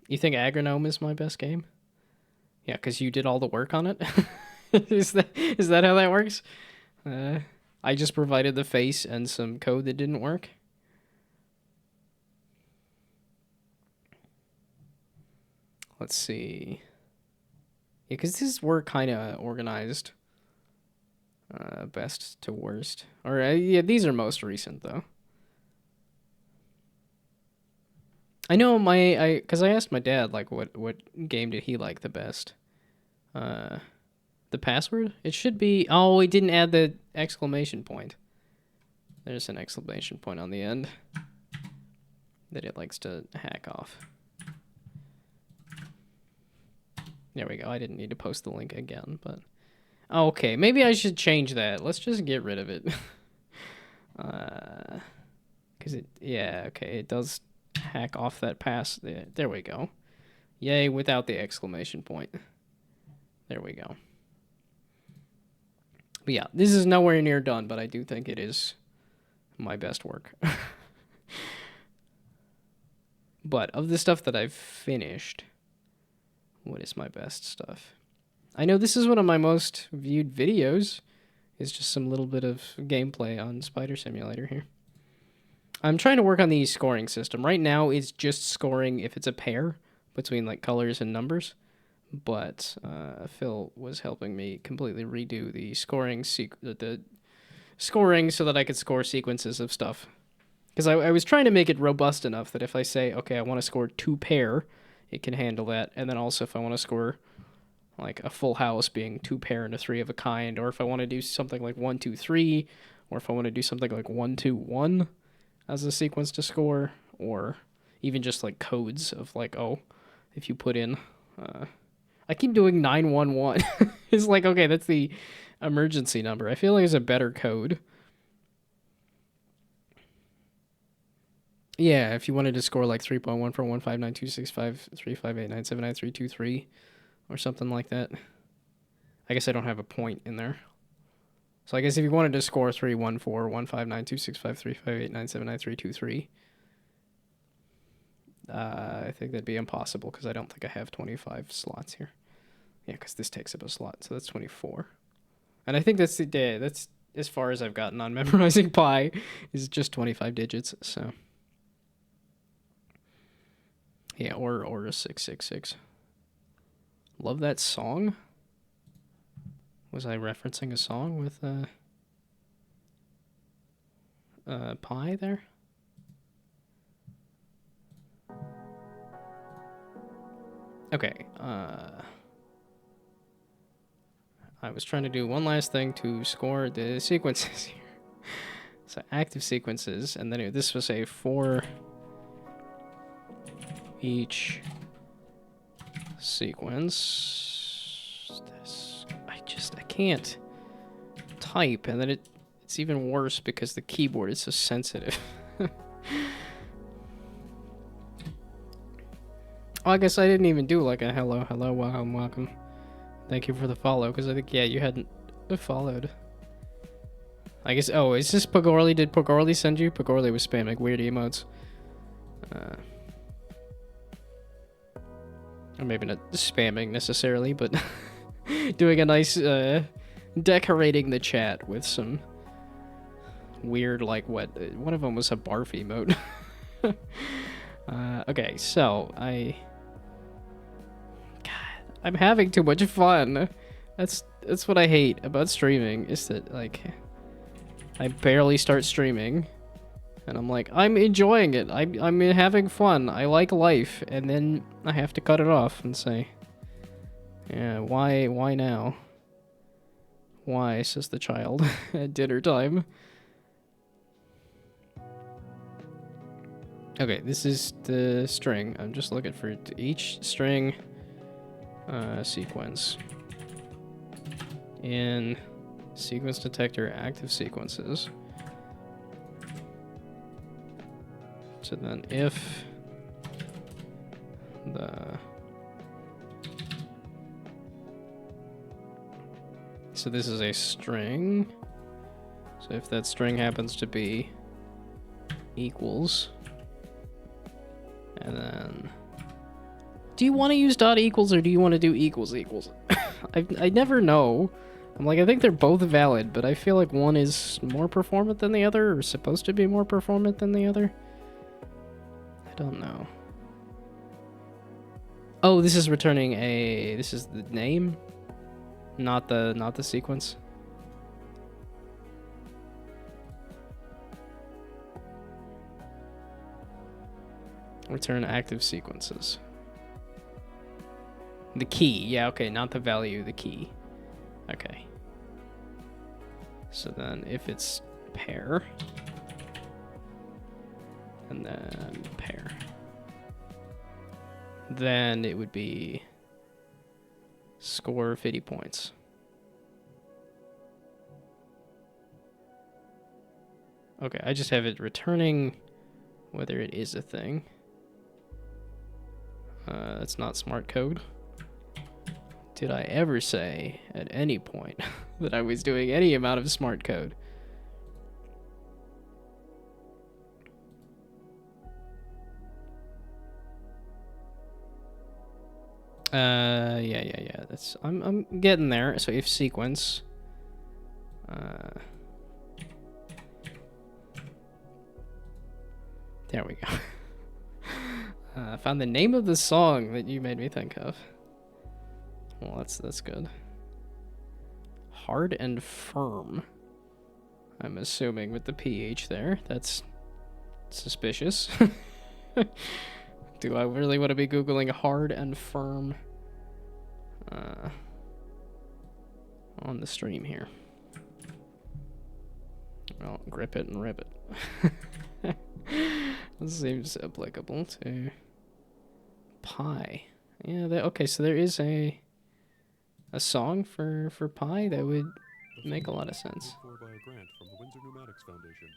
Speaker 1: you think Agronome is my best game? Yeah, because you did all the work on it. Is that how that works? I just provided the face and some code that didn't work. Let's see. Yeah, because these were kind of organized. Best to worst. Or, yeah, these are most recent, though. I know because I asked my dad, like, what game did he like the best? The password? It should be... Oh, we didn't add the exclamation point. There's an exclamation point on the end that it likes to hack off. There we go. I didn't need to post the link again, but... Okay, maybe I should change that. Let's just get rid of it. Because yeah, okay, it does hack off that pass. There we go. Yay, without the exclamation point. There we go. But yeah, this is nowhere near done, but I do think it is my best work. But of the stuff that I've finished, what is my best stuff? I know this is one of my most viewed videos. It's just some little bit of gameplay on Spider Simulator here. I'm trying to work on the scoring system. Right now, it's just scoring if it's a pair between like colors and numbers. But Phil was helping me completely redo the scoring scoring so that I could score sequences of stuff. Because I was trying to make it robust enough that if I say, okay, I want to score 2 pair, it can handle that. And then also if I want to score like a full house being 2 pair and a 3 of a kind, or if I want to do something like 1, 2, 3, or if I want to do something like 1, 2, 1 as a sequence to score, or even just like codes of like, oh, if you put in, I keep doing 911. It's like, okay, that's the emergency number. I feel like it's a better code. Yeah, if you wanted to score like 3.14159265358979323 or something like that. I guess I don't have a point in there. So I guess if you wanted to score 3.14159265358979323, I think that'd be impossible because I don't think I have 25 slots here. Yeah, because this takes up a slot, so that's 24. And I think that's that's as far as I've gotten on memorizing pi, is just 25 digits, so... Yeah, or a 666. Love that song. Was I referencing a song with pi there? Okay, I was trying to do one last thing to score the sequences here. So active sequences, and then this was a 4 each sequence. I can't type, and then it's even worse because the keyboard is so sensitive. Oh, I guess I didn't even do like a hello, welcome, welcome. Thank you for the follow, because I think, yeah, you hadn't followed. I guess, oh, is this Pogorly? Did Pogorly send you? Pogorly was spamming weird emotes. Or maybe not spamming necessarily, but doing a nice, decorating the chat with some weird, like, what? One of them was a barf emote. Okay, so, I'm having too much fun. That's what I hate about streaming, is that, like, I barely start streaming, and I'm like, I'm enjoying it. I'm having fun. I like life, and then I have to cut it off and say, yeah, why now? Why, says the child at dinner time. Okay, this is the string. I'm just looking for each string sequence in sequence detector active sequences. So then if so this is a string. So if that string happens to be equals, and then do you want to use dot equals or do you want to do equals equals? I never know. I'm like, I think they're both valid, but I feel like one is more performant than the other, or supposed to be more performant than the other. I don't know. Oh, this is returning a, this is the name, not the sequence. Return active sequences. The key, yeah, okay, not the value, the key. Okay. So then if it's pair, and then pair, then it would be score 50 points. Okay, I just have it returning whether it is a thing. That's not smart code. Did I ever say at any point that I was doing any amount of smart code? Yeah. That's I'm getting there. So if sequence, there we go. Found the name of the song that you made me think of. Well, that's good. Hard and firm. I'm assuming with the PH there. That's suspicious. Do I really want to be Googling hard and firm on the stream here? Well, grip it and rip it. This seems applicable to pie. Yeah, okay, so there is a song for pie that would make a lot of sense.
Speaker 4: By a grant from the Windsor Pneumatics Foundation.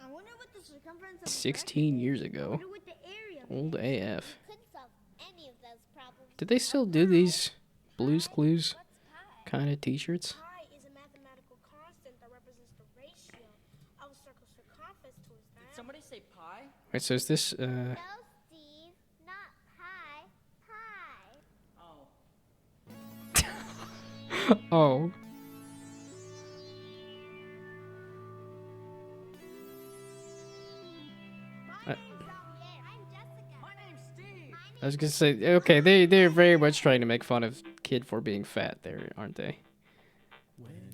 Speaker 5: I wonder what the circumference of
Speaker 1: 16 years
Speaker 5: I
Speaker 1: ago.
Speaker 5: wonder what the area of
Speaker 1: Old
Speaker 5: it is.
Speaker 1: AF.
Speaker 5: We couldn't solve any of those problems.
Speaker 1: Did they still do these Blues Clues
Speaker 5: What's pi?
Speaker 1: kind of t-shirts?
Speaker 5: Pi is a mathematical constant that represents the ratio of a circle's circumference to its diameter.
Speaker 6: Somebody say pie?
Speaker 1: Wait, so is this
Speaker 5: No, Steve, not pi. Pi.
Speaker 6: Oh.
Speaker 1: oh.
Speaker 5: My name's Javier. I'm Jessica.
Speaker 6: My name's Steve.
Speaker 1: I was gonna say, okay, they're very much trying to make fun of Kid for being fat there, aren't they?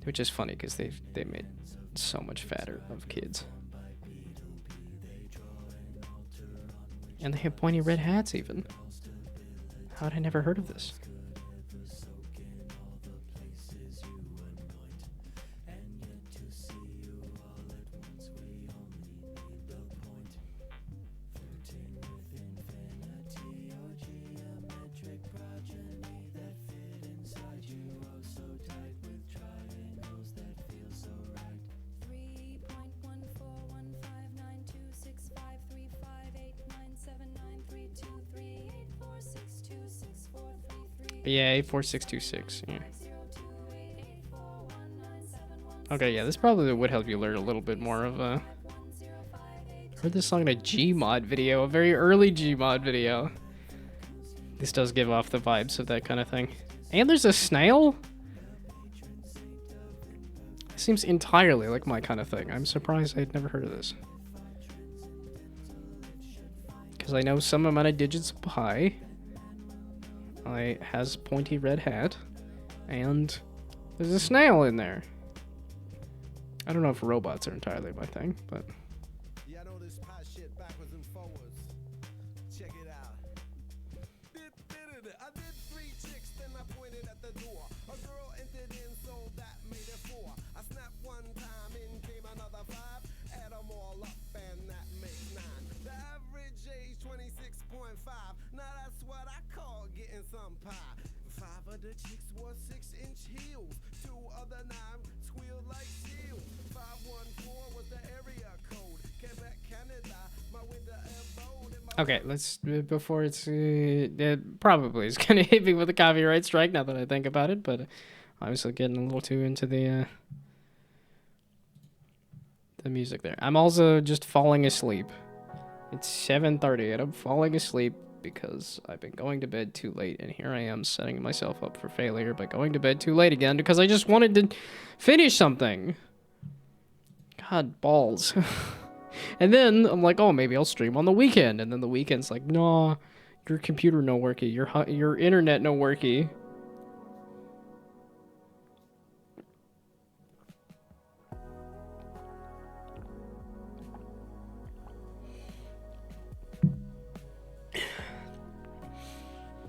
Speaker 1: Which is funny because they made so much fatter of kids. And they have pointy red hats even. How had I never heard of this? Yeah, 84626. Yeah. Okay, yeah, this probably would help you learn a little bit more of heard this song in a Gmod video, a very early Gmod video. This does give off the vibes of that kind of thing. And there's a snail? Seems entirely like my kind of thing. I'm surprised I'd never heard of this. Because I know some amount of digits of pi. I has pointy red hat. And there's a snail in there. I don't know if robots are entirely my thing, but...
Speaker 6: Yeah, I know this pie shit backwards and forwards. Check it out. I did 3 chicks, then I pointed at the door. A girl entered in, so that made it 4. I snapped one time, in came another 5. Add them all up, and that makes 9. The average age 26.5. Now that's what I call getting some pie. 5 of the chicks wore 6-inch heels. 2 other 9 squealed like seals. 514 was the area code. Quebec, Canada, my winter abode.
Speaker 1: Okay, let's, before it's, it probably is gonna hit me with a copyright strike now that I think about it, but I was getting a little too into the music there. I'm also just falling asleep. It's 7:30 and I'm falling asleep because I've been going to bed too late, and here I am setting myself up for failure by going to bed too late again because I just wanted to finish something. God, balls. And then I'm like, oh, maybe I'll stream on the weekend, and then the weekend's like, nah, your computer no worky, your internet no worky.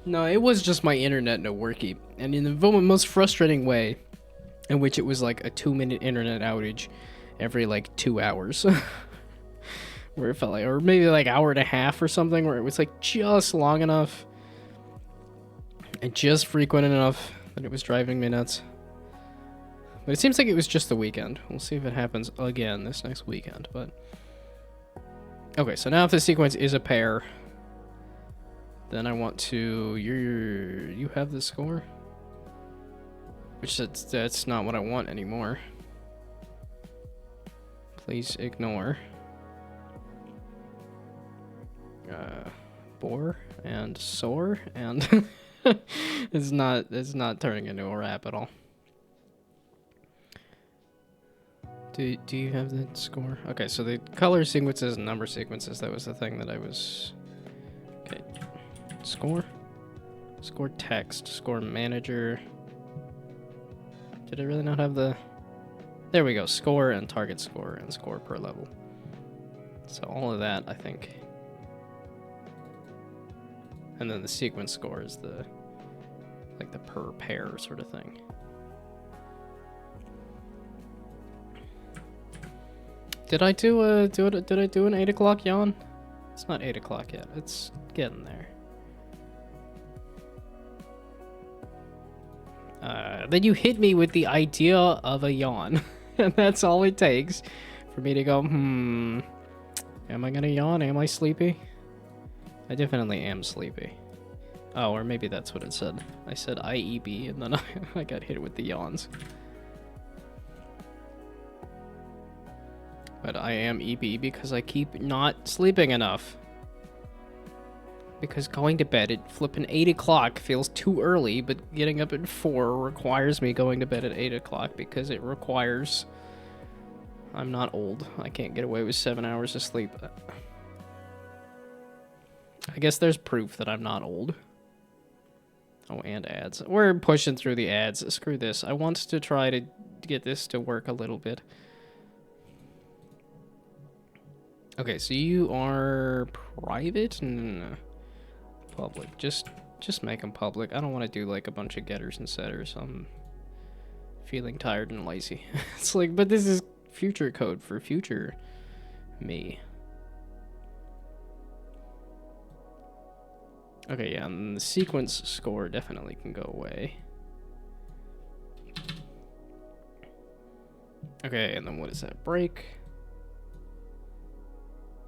Speaker 1: No, it was just my internet no worky, and in the most frustrating way, in which it was like a 2-minute internet outage every like 2 hours. Where it felt like, or maybe like hour and a half or something, where it was like just long enough and just frequent enough that it was driving me nuts. But it seems like it was just the weekend. We'll see if it happens again this next weekend, but... Okay, so now if the sequence is a pair, then I want to... You have the score? Which that's not what I want anymore. Please ignore. Bore and sore, and it's not turning into a rap at all. Do you have the score? Okay, so the color sequences and number sequences, that was the thing that I was... Okay, score text, score manager. Did I really not have the... There we go, score and target score and score per level. So all of that, I think. And then the sequence score is the, like the per pair sort of thing. Did I do an 8 o'clock yawn? It's not 8 o'clock yet. It's getting there. Then you hit me with the idea of a yawn. And that's all it takes for me to go, am I gonna yawn? Am I sleepy? I definitely am sleepy. Oh, or maybe that's what it said. I said IEB, and then I got hit with the yawns. But I am EB because I keep not sleeping enough. Because going to bed at flippin' 8 o'clock feels too early, but getting up at 4 requires me going to bed at 8 o'clock because it requires... I'm not old. I can't get away with 7 hours of sleep. I guess there's proof that I'm not old. Oh, and ads. We're pushing through the ads. Screw this. I want to try to get this to work a little bit. Okay, so you are private? No. Public. Just make them public. I don't want to do like a bunch of getters and setters. I'm feeling tired and lazy. It's like, but this is future code for future me. Okay, yeah, and the sequence score definitely can go away. Okay, and then what is that? Break.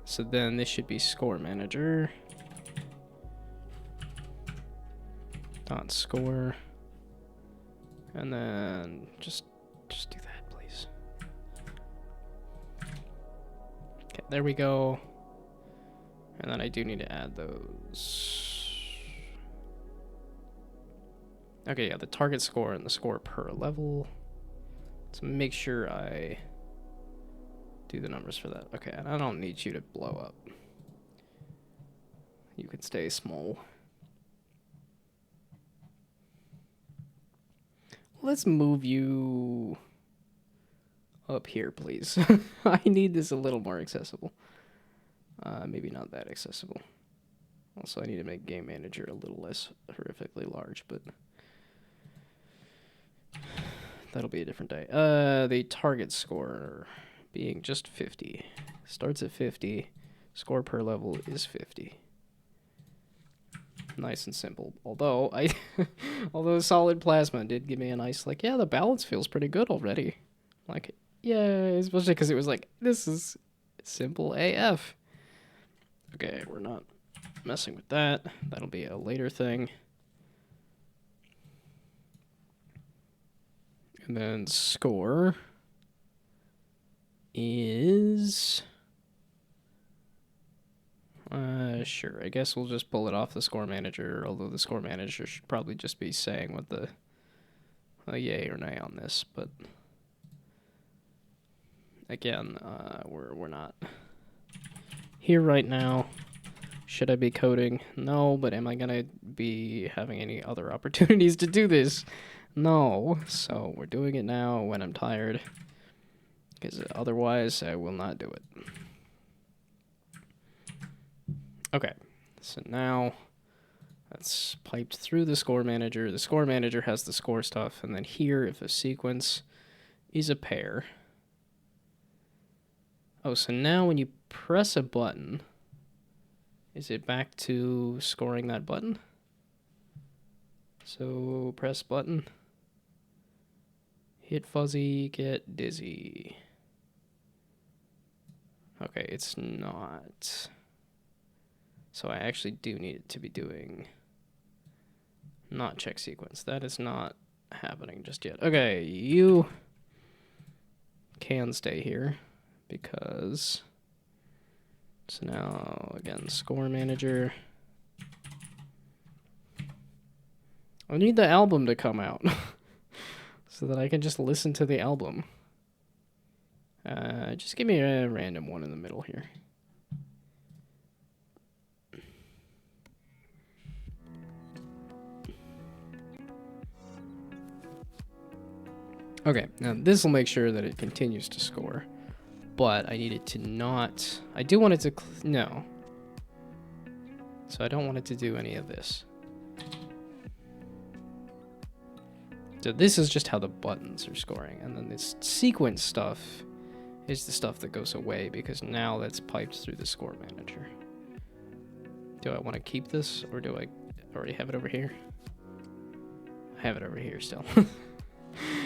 Speaker 1: So then this should be score manager. dot score. And then just do that, please. Okay, there we go. And then I do need to add those. Okay, yeah, the target score and the score per level. Let's make sure I do the numbers for that. Okay, and I don't need you to blow up. You can stay small. Let's move you up here, please. I need this a little more accessible. Maybe not that accessible. Also, I need to make Game Manager a little less horrifically large, but that'll be a different day. The target score being just 50. Starts at 50. Score per level is 50. Nice and simple. Although although Solid Plasma did give me a nice, like, yeah, the balance feels pretty good already. Like, yeah, especially because it was like, this is simple AF. Okay, we're not messing with that. That'll be a later thing. And then score is... sure, I guess we'll just pull it off the score manager, although the score manager should probably just be saying what the yay or nay on this, but again, we're not here right now. Should I be coding? No, but am I gonna be having any other opportunities to do this? No, so we're doing it now when I'm tired, because otherwise I will not do it. Okay, so now that's piped through the score manager. The score manager has the score stuff, and then here, if a sequence is a pair. Oh, so now when you press a button, is it back to scoring that button? So press button, hit fuzzy, get dizzy. Okay, it's not. So I actually do need it to be doing not check sequence. That is not happening just yet. Okay, you can stay here because... So now, again, score manager. I need the album to come out so that I can just listen to the album. Just give me a random one in the middle here. Okay, now this will make sure that it continues to score, but I need it to not... I do want it to... No. So I don't want it to do any of this. So this is just how the buttons are scoring, and then this sequence stuff is the stuff that goes away, because now that's piped through the score manager. Do I want to keep this, or do I already have it over here? I have it over here still.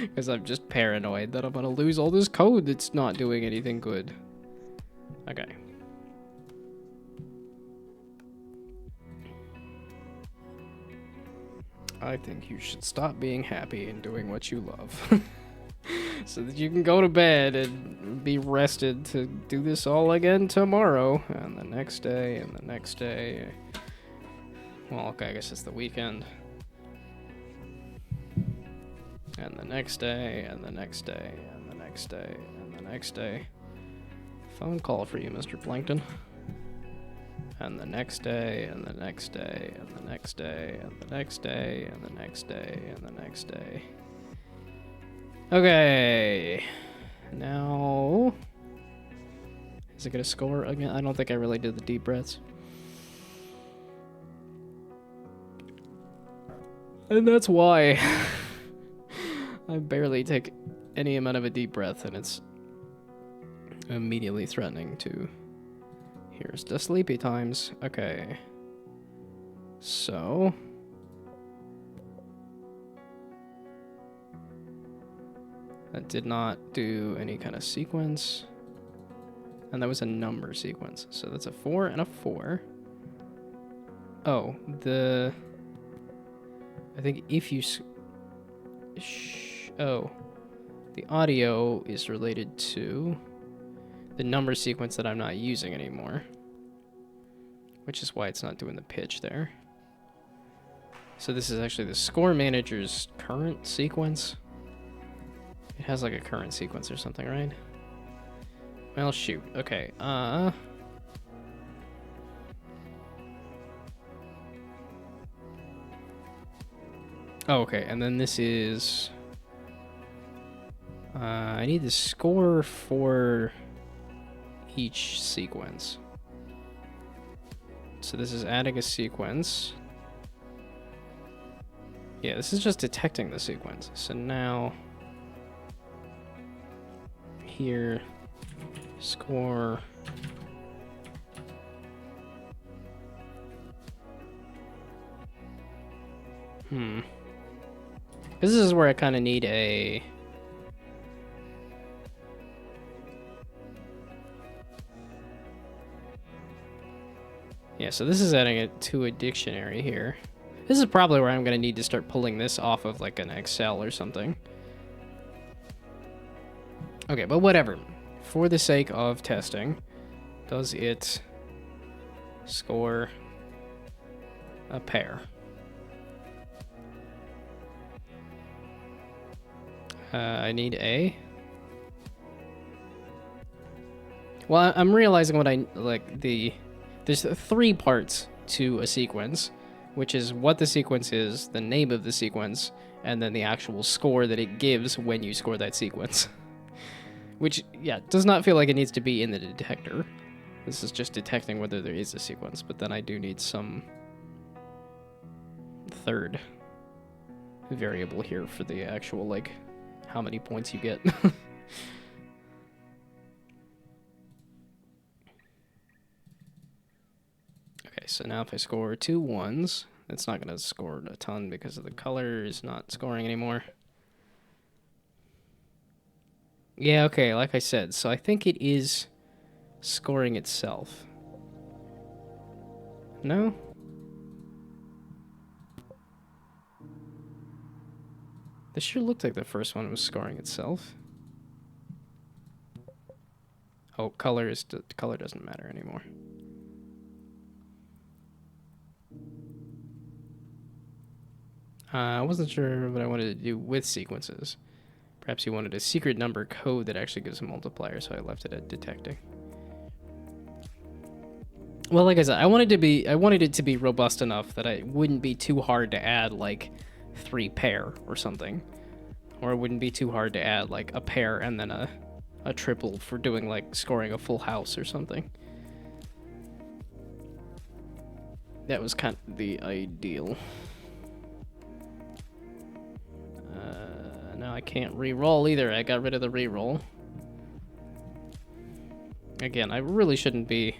Speaker 1: Because I'm just paranoid that I'm going to lose all this code that's not doing anything good. Okay. I think you should stop being happy and doing what you love. So that you can go to bed and be rested to do this all again tomorrow. And the next day, and the next day. Well, okay, I guess it's the weekend. And the next day, and the next day, and the next day, and the next day. Phone call for you, Mr. Plankton. And the next day, and the next day, and the next day, and the next day, and the next day, and the next day. Okay. Now... Is it gonna score again? I don't think I really did the deep breaths. And that's why. I barely take any amount of a deep breath, and it's immediately threatening to... Here's the sleepy times. Okay. So... That did not do any kind of sequence. And that was a number sequence. So that's a 4 and a 4. Oh, the... I think if you... Oh. The audio is related to the number sequence that I'm not using anymore. Which is why it's not doing the pitch there. So this is actually the score manager's current sequence. It has like a current sequence or something, right? Well, shoot. Okay. Oh, okay. And then this is... I need the score for each sequence. So this is adding a sequence. Yeah, this is just detecting the sequence. So now... Here... Score... This is where I kind of need a... Yeah, so this is adding it to a dictionary here. This is probably where I'm going to need to start pulling this off of like an Excel or something. Okay, but whatever. For the sake of testing, does it score a pair? I need A. Well, I'm realizing what I like there's 3 parts to a sequence, which is what the sequence is, the name of the sequence, and then the actual score that it gives when you score that sequence. Which, yeah, does not feel like it needs to be in the detector. This is just detecting whether there is a sequence, but then I do need some third variable here for the actual, like, how many points you get. Okay, so now if I score 2 1s, it's not going to score a ton because of the color is not scoring anymore. Yeah, okay, like I said, so I think it is scoring itself. No? This sure looked like the first one was scoring itself. Oh, color doesn't matter anymore. I wasn't sure what I wanted to do with sequences. Perhaps you wanted a secret number code that actually gives a multiplier, so I left it at detecting. Well, like I said, I wanted it to be robust enough that it wouldn't be too hard to add like 3 pair or something. Or it wouldn't be too hard to add like a pair and then a triple for doing like scoring a full house or something. That was kind of the ideal. Now I can't re-roll either. I got rid of the re-roll. Again, I really shouldn't be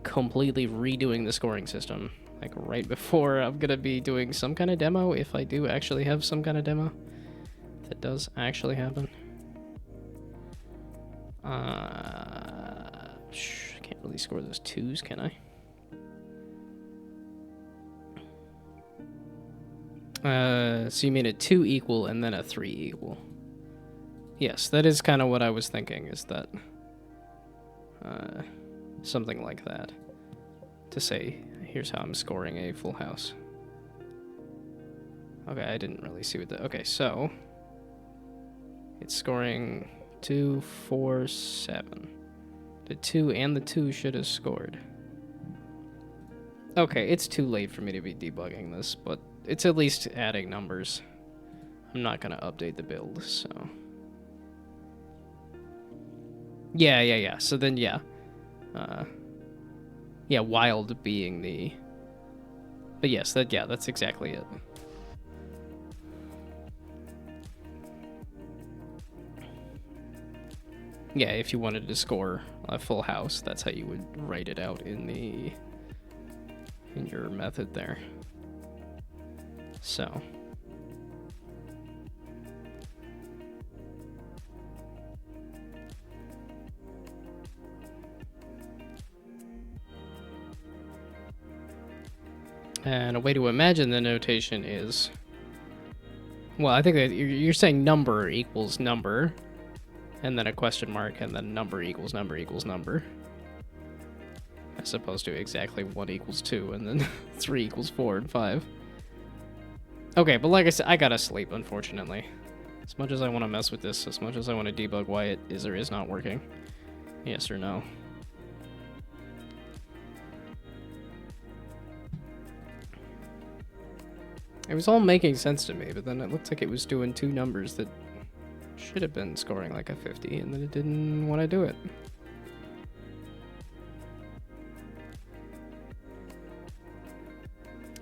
Speaker 1: completely redoing the scoring system like right before I'm gonna be doing some kind of demo, if I do actually have some kind of demo that does actually happen. I can't really score those 2s, can I? So you made a 2 equal and then a 3 equal. Yes, that is kind of what I was thinking, is that something like that. To say, here's how I'm scoring a full house. Okay, I didn't really see what the... Okay, so... It's scoring 2, 4, 7. The 2 and the 2 should have scored. Okay, it's too late for me to be debugging this, but it's at least adding numbers. I'm not gonna update the build, so... Yeah. So then, yeah. Yeah, wild being the... But yes, that's exactly it. Yeah, if you wanted to score a full house, that's how you would write it out in your method there. So... And a way to imagine the notation is Well, I think that you're saying number equals number, and then a question mark, and then number equals number equals number. As opposed to exactly 1 equals 2, and then 3 equals 4 and 5. Okay, but like I said, I gotta sleep, unfortunately. As much as I want to mess with this, as much as I want to debug why it is or is not working. Yes or no. It was all making sense to me, but then it looked like it was doing 2 numbers that should have been scoring like a 50, and then it didn't want to do it.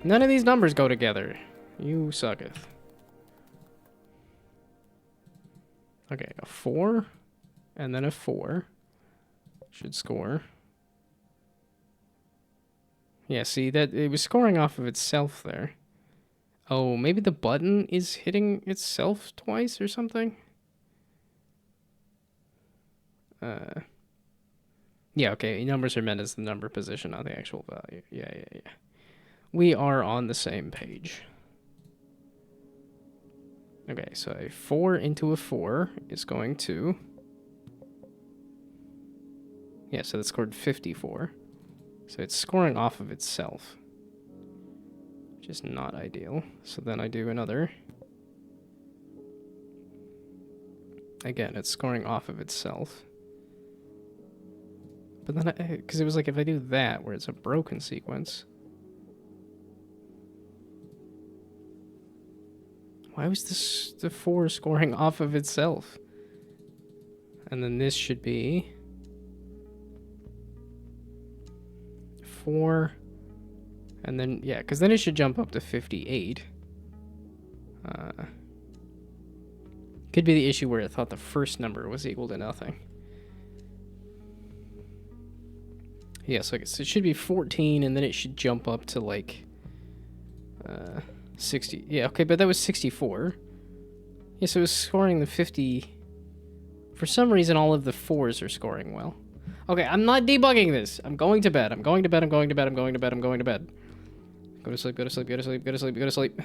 Speaker 1: None of these numbers go together. You sucketh. Okay, a 4, and then a 4 should score. Yeah, see, that it was scoring off of itself there. Oh, maybe the button is hitting itself twice or something? Yeah, okay, numbers are meant as the number position, not the actual value. Yeah. We are on the same page. Okay, so a 4 into a 4 is going to... Yeah, so that scored 54. So it's scoring off of itself. Which is not ideal. So then I do another. Again, it's scoring off of itself. But then, because it was like if I do that, where it's a broken sequence... Why was this the 4 scoring off of itself? And then this should be 4, and then yeah, because then it should jump up to 58. Could be the issue where it thought the first number was equal to nothing. Yeah, so it should be 14, and then it should jump up to like 60. Yeah, okay, but that was 64. Yeah, so it was scoring the 50. For some reason, all of the 4s are scoring well. Okay, I'm not debugging this. I'm going to bed. I'm going to bed. I'm going to bed. I'm going to bed. I'm going to bed. Go to sleep. Go to sleep. Go to sleep. Go to sleep. Go to sleep.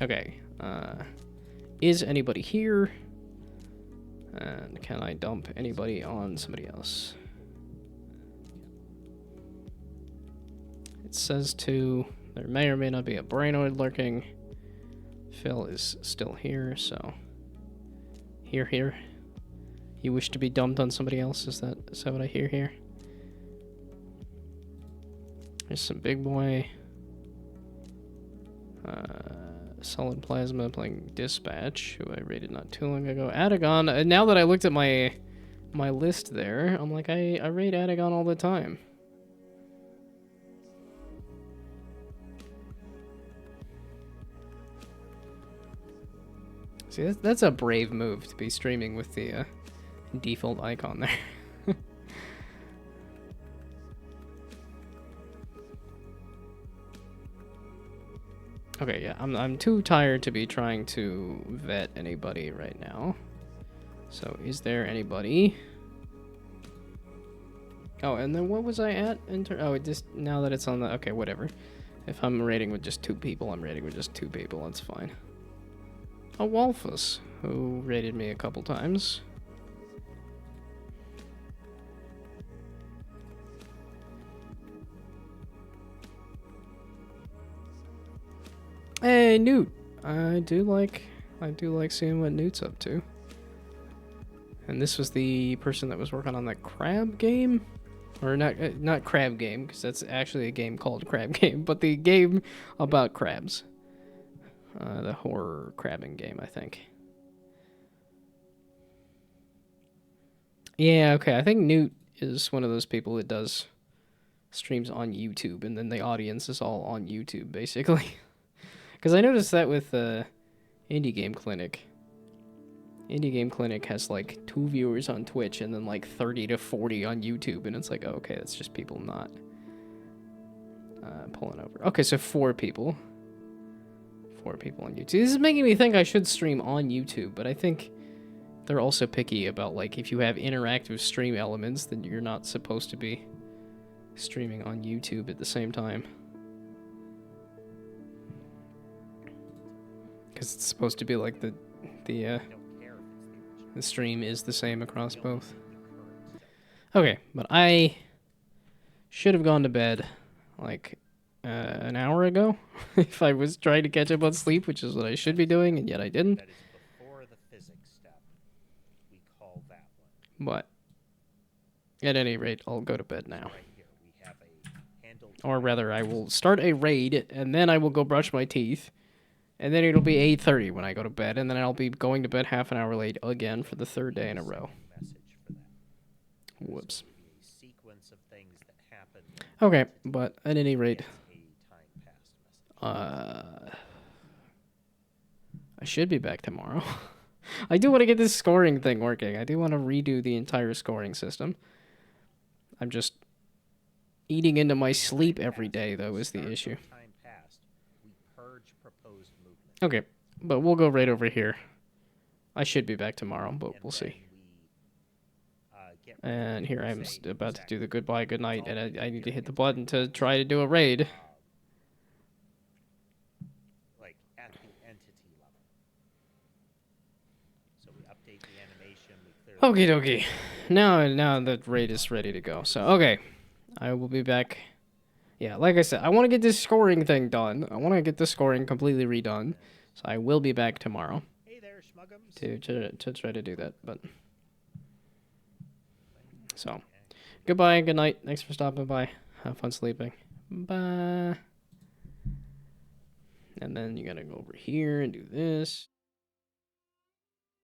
Speaker 1: Okay. Is anybody here? And can I dump anybody on somebody else? It says to... There may or may not be a brainoid lurking. Phil is still here, so... Here. You wish to be dumped on somebody else? Is that what I hear here? There's some big boy. Solid Plasma playing Dispatch, who I rated not too long ago. Adagon, now that I looked at my list there, I'm like, I rate Adagon all the time. See, that's a brave move to be streaming with the default icon there. Okay, yeah, I'm too tired to be trying to vet anybody right now. So, is there anybody? Oh, and then what was I at? Oh, it just, now that it's on the, okay, whatever. If I'm rating with just 2 people, I'm rating with just 2 people, that's fine. A Walfus, who rated me a couple times. Hey, Newt. I do like seeing what Newt's up to. And this was the person that was working on that crab game, or not crab game, because that's actually a game called Crab Game, but the game about crabs. The horror crabbing game, I think. Yeah, okay, I think Newt is one of those people that does streams on YouTube, and then the audience is all on YouTube, basically. Because I noticed that with Indie Game Clinic. Indie Game Clinic has like 2 viewers on Twitch and then like 30 to 40 on YouTube, and it's like, oh, okay, that's just people not pulling over. Okay, so 4 people. 4 people on YouTube. This is making me think I should stream on YouTube, but I think they're also picky about, like, if you have interactive stream elements, then you're not supposed to be streaming on YouTube at the same time. Because it's supposed to be like the
Speaker 7: I don't care if it's the original.
Speaker 1: the stream is the same across
Speaker 7: We only
Speaker 1: both.
Speaker 7: need the current stuff.
Speaker 1: Okay, but I should have gone to bed like an hour ago if I was trying to catch up on sleep, which is what I should be doing, and yet I didn't.
Speaker 7: That is before the physics step. We call that one.
Speaker 1: But at any rate, I'll go to bed now.
Speaker 7: Right here, we have a handled.
Speaker 1: Or rather, I will start a raid, and then I will go brush my teeth. And then it'll be 8:30 when I go to bed, and then I'll be going to bed half an hour late again for the third day in a row.
Speaker 7: Message for that.
Speaker 1: Whoops.
Speaker 7: So it would be a sequence of things that happen.
Speaker 1: Okay, but at any rate,
Speaker 7: As a time passed message.
Speaker 1: I should be back tomorrow. I do want to get this scoring thing working. I do want to redo the entire scoring system. I'm just eating into my sleep every day, though, is the
Speaker 7: Start
Speaker 1: issue.
Speaker 7: of time passed. We purge proposed movement.
Speaker 1: Okay, but we'll go right over here. I should be back tomorrow, but
Speaker 7: And
Speaker 1: we'll
Speaker 7: then
Speaker 1: see.
Speaker 7: we, get ready
Speaker 1: And here
Speaker 7: to
Speaker 1: I am
Speaker 7: say
Speaker 1: about to do the
Speaker 7: exactly
Speaker 1: goodbye, good night,
Speaker 7: what it's
Speaker 1: and
Speaker 7: all
Speaker 1: I need to
Speaker 7: here
Speaker 1: hit the
Speaker 7: in
Speaker 1: button to
Speaker 7: Windows.
Speaker 1: try to do a raid.
Speaker 7: Like at the entity level. So we update the animation. We clear.
Speaker 1: Okie dokie. Now the raid is ready to go. So, okay. I will be back. Yeah, like I said, I want to get this scoring thing done. I want to get the scoring completely redone. So I will be back tomorrow
Speaker 7: Hey there, schmuggums.
Speaker 1: to try to do that. But so, goodbye, good night. Thanks for stopping by. Have fun sleeping. Bye. And then you gotta go over here and do this.